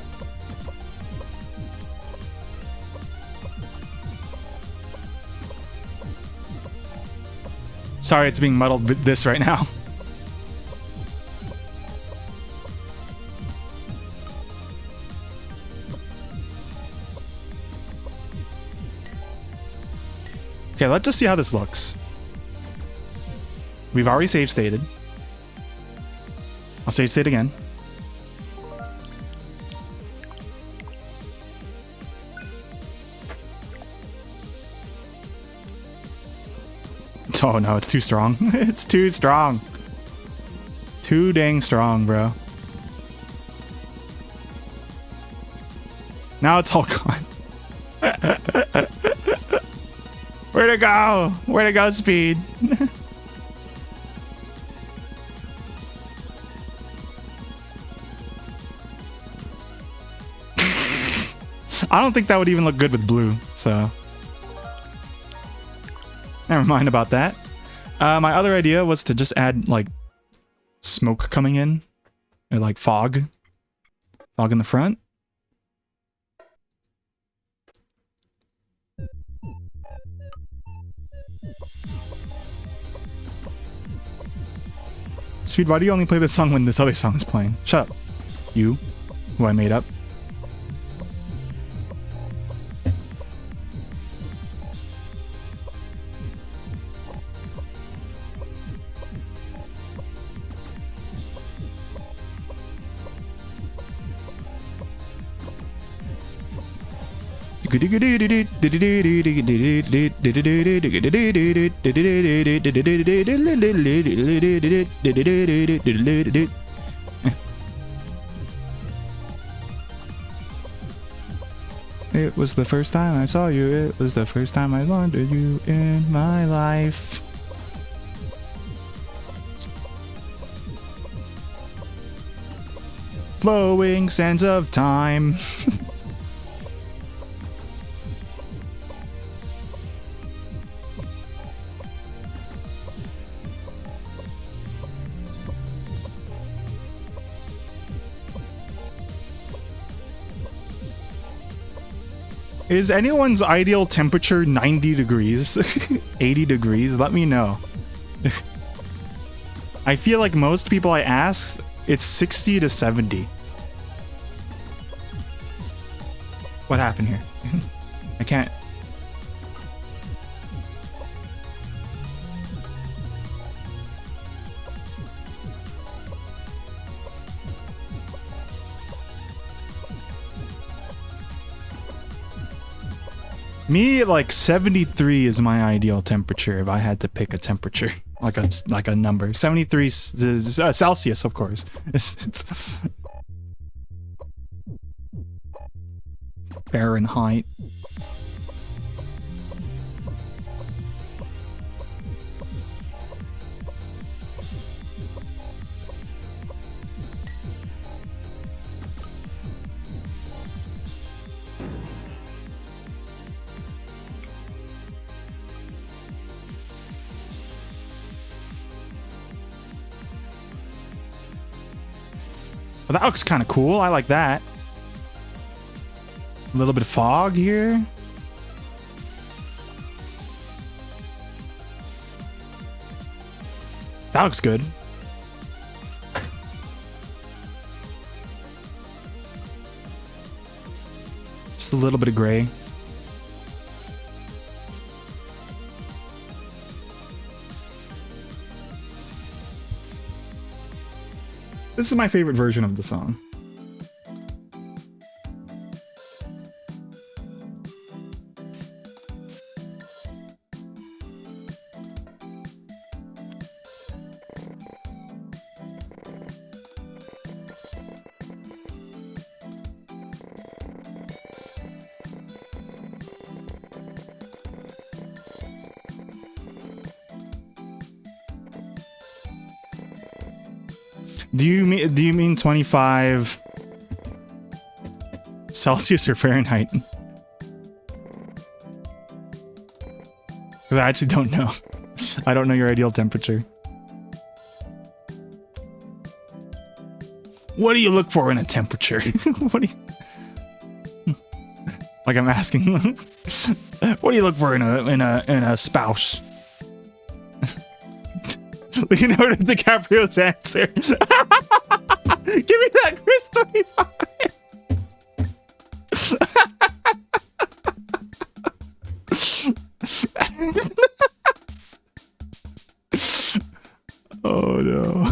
Sorry, it's being muddled with this right now. Okay, let's just see how this looks. We've already save stated. I'll save state again. Oh no, it's too strong. It's too strong. Too dang strong, bro. Now it's all gone. Where'd it go? Where'd it go, Speed? I don't think that would even look good with blue, so... Never mind about that. My other idea was to just add, like, smoke coming in. Or, like, fog. Fog in the front. Speed, why do you only play this song when this other song is playing? Shut up. You, who I made up. It was the first time I saw you. It was the first time I wanted you in my life. Flowing sands of time. Is anyone's ideal temperature 90 degrees? 80 degrees? Let me know. I feel like most people I ask, it's 60 to 70. What happened here? I can't... Me, like 73 is my ideal temperature if I had to pick a temperature, like a number. 73 is Celsius, of course. It's Fahrenheit. But that looks kind of cool. I like that. A little bit of fog here. That looks good. Just a little bit of gray. This is my favorite version of the song. Do you mean 25 Celsius or Fahrenheit? Because I actually don't know. I don't know your ideal temperature. What do you look for in a temperature? What do you... Like I'm asking. What do you look for in a spouse? Leonardo DiCaprio's answer. Give me that Chris 25. Oh no.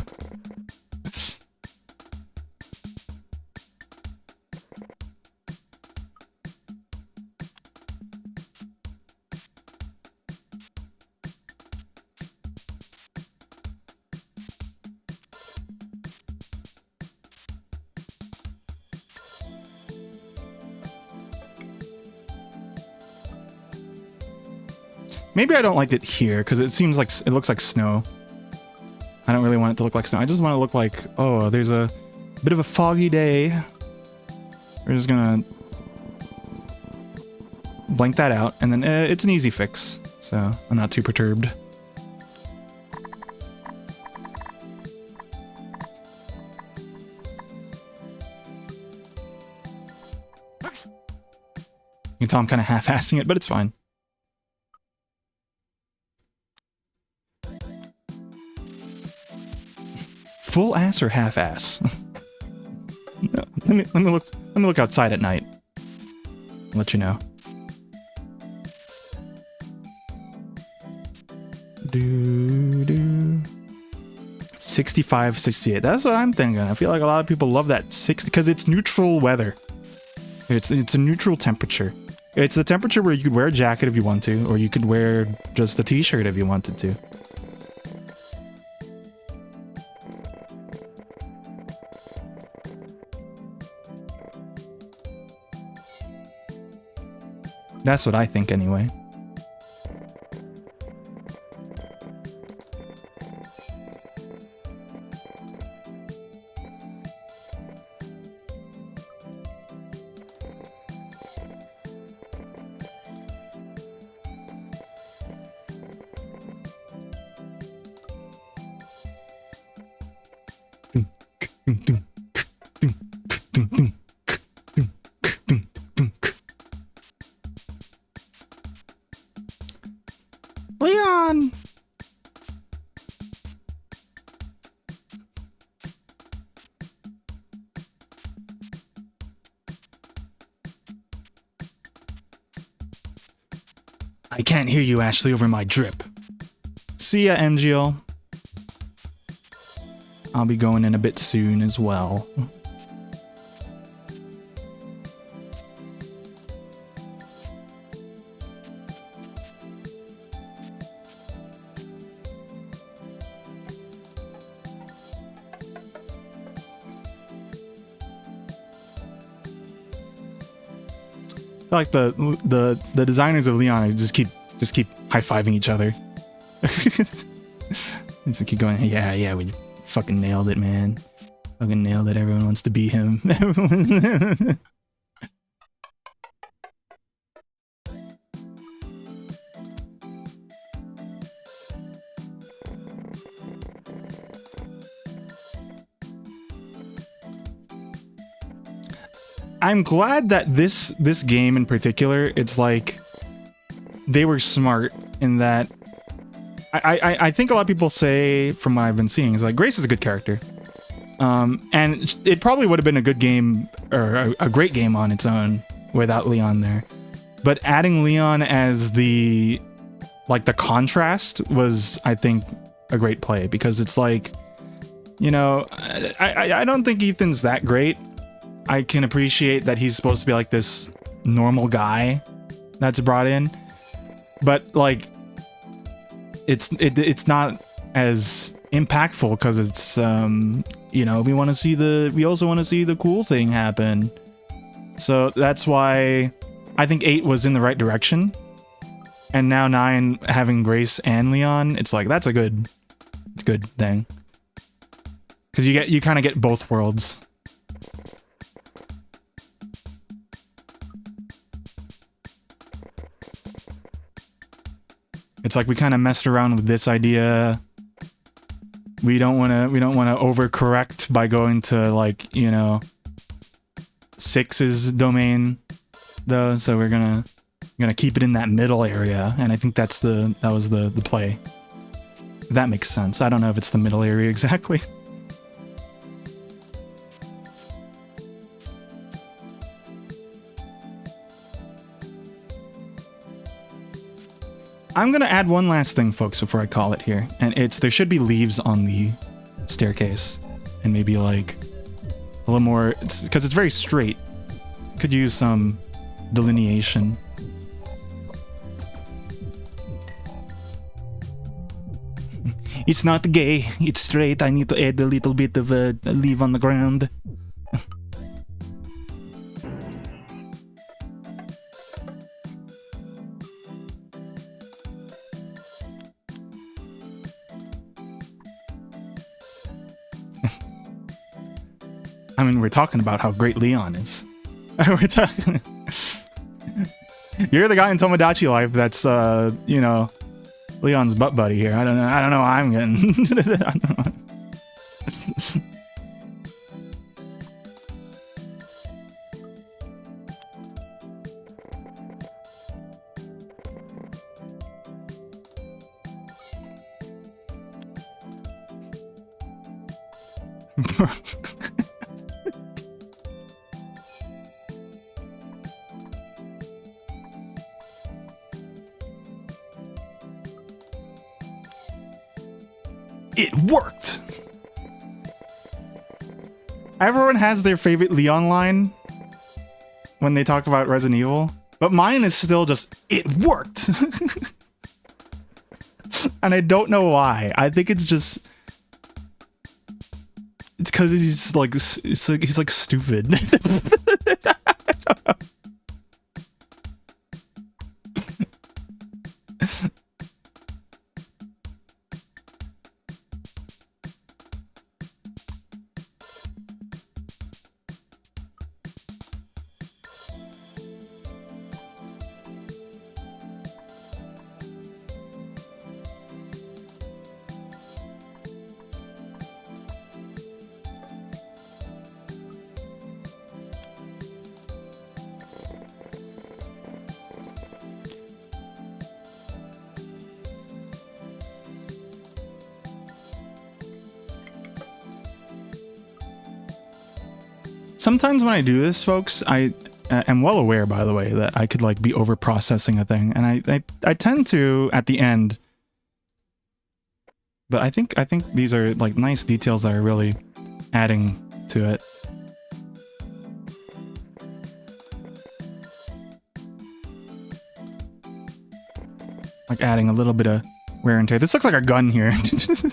Maybe I don't like it here because it seems like it looks like snow. I don't really want it to look like snow. I just want it to look like, oh, there's a bit of a foggy day. We're just gonna blank that out, and then it's an easy fix, so I'm not too perturbed. You can tell I'm kind of half-assing it, but it's fine. Full ass or half ass? No, let me look outside at night. I'll let you know. 65, 68. That's what I'm thinking. I feel like a lot of people love that 60 because it's neutral weather. It's a neutral temperature. It's the temperature where you could wear a jacket if you want to, or you could wear just a t-shirt if you wanted to. That's what I think anyway. Leon! I can't hear you, Ashley, over my drip. See ya, MGL. I'll be going in a bit soon as well. Like the designers of Leon just keep high-fiving each other. It's keep going, yeah, we fucking nailed it, man. Fucking nailed it. Everyone wants to be him. I'm glad that this game in particular, it's like they were smart in that I think a lot of people say, from what I've been seeing, is like Grace is a good character. And it probably would have been a good game, or a great game on its own without Leon there. But adding Leon as the contrast was, I think, a great play, because it's like, you know, I don't think Ethan's that great. I can appreciate that he's supposed to be like this normal guy that's brought in, but like it's not as impactful because it's you know, we also want to see the cool thing happen. So that's why I think 8 was in the right direction, and now 9 having Grace and Leon, it's like that's a good thing, because you kind of get both worlds. It's like we kind of messed around with this idea. We don't want to overcorrect by going to, like, you know, 6's domain though, so we're gonna keep it in that middle area, and I think that was the play. If that makes sense. I don't know if it's the middle area exactly. I'm gonna add one last thing, folks, before I call it here, and there should be leaves on the staircase, and maybe like a little more, because it's very straight. Could use some delineation. It's not gay, it's straight. I need to add a little bit of a leaf on the ground. I mean, we're talking about how great Leon is. We're talking... You're the guy in Tomodachi Life that's, you know, Leon's butt buddy here. I don't know why I'm getting... I don't know. It worked! Everyone has their favorite Leon line when they talk about Resident Evil, but mine is still just, it worked! And I don't know why. I think it's just... It's because he's like stupid. I don't know. Sometimes when I do this, folks, I am well aware, by the way, that I could like be over processing a thing, and I tend to at the end. But I think these are like nice details that are really adding to it. Like adding a little bit of wear and tear. This looks like a gun here. This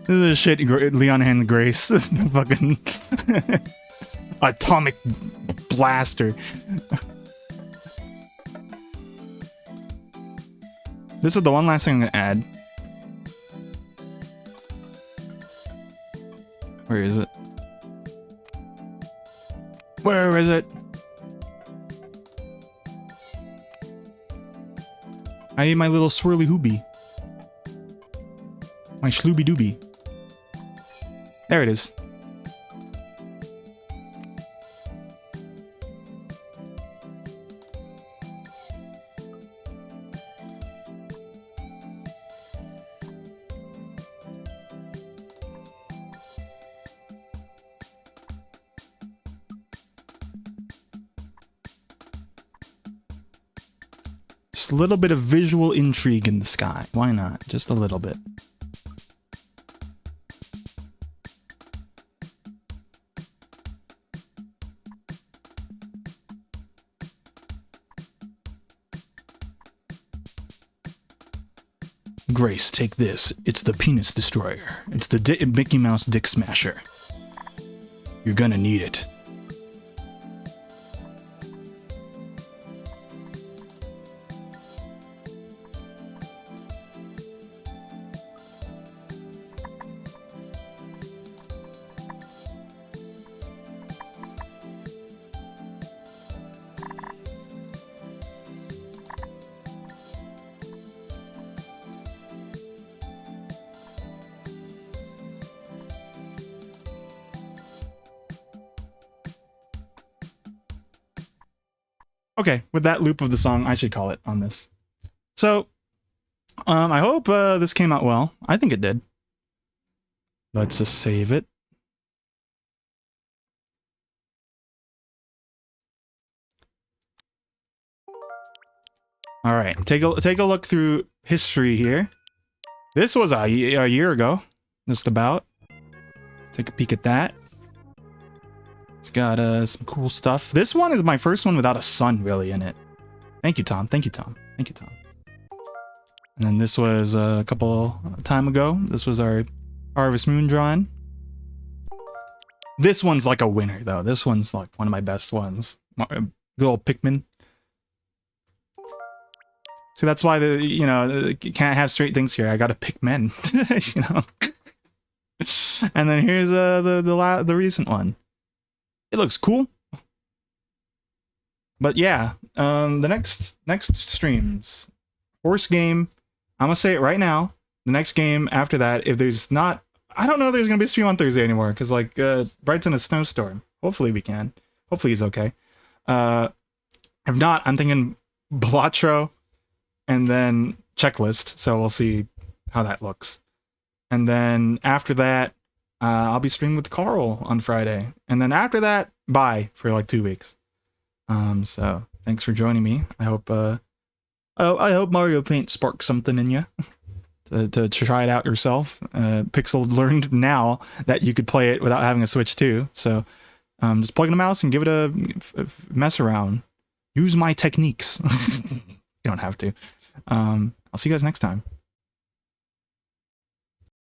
is shit Leon and Grace. Fucking atomic blaster. This is the one last thing I'm gonna add. Where is it? Where is it? I need my little swirly hoobie. My schlooby dooby. There it is. Just a little bit of visual intrigue in the sky. Why not? Just a little bit. Grace, take this. It's the penis destroyer. It's the Mickey Mouse dick smasher. You're gonna need it. Okay, with that loop of the song, I should call it on this. So, I hope this came out well. I think it did. Let's just save it. All right, take a look through history here. This was a year ago, just about. Take a peek at that. It's got some cool stuff. This one is my first one without a sun really in it. Thank you, Tom. Thank you, Tom. Thank you, Tom. And then this was a couple time ago. This was our Harvest Moon drawing. This one's like a winner, though. This one's like one of my best ones. Good old Pikmin. So that's why you can't have straight things here. I gotta pick men, you know. And then here's the recent one. It looks cool. But yeah, the next streams, horse game. I'm gonna say it right now. The next game after that, if there's not, I don't know if there's gonna be a stream on Thursday anymore, because like Bright's in a snowstorm. Hopefully we can. Hopefully he's okay. If not, I'm thinking Balatro and then Checklist. So we'll see how that looks. And then after that, I'll be streaming with Carl on Friday. And then after that, bye for like 2 weeks. So thanks for joining me. I hope Mario Paint sparks something in you to try it out yourself. Pixel learned now that you could play it without having a Switch too. So just plug in a mouse and give it a mess around. Use my techniques. You don't have to. I'll see you guys next time.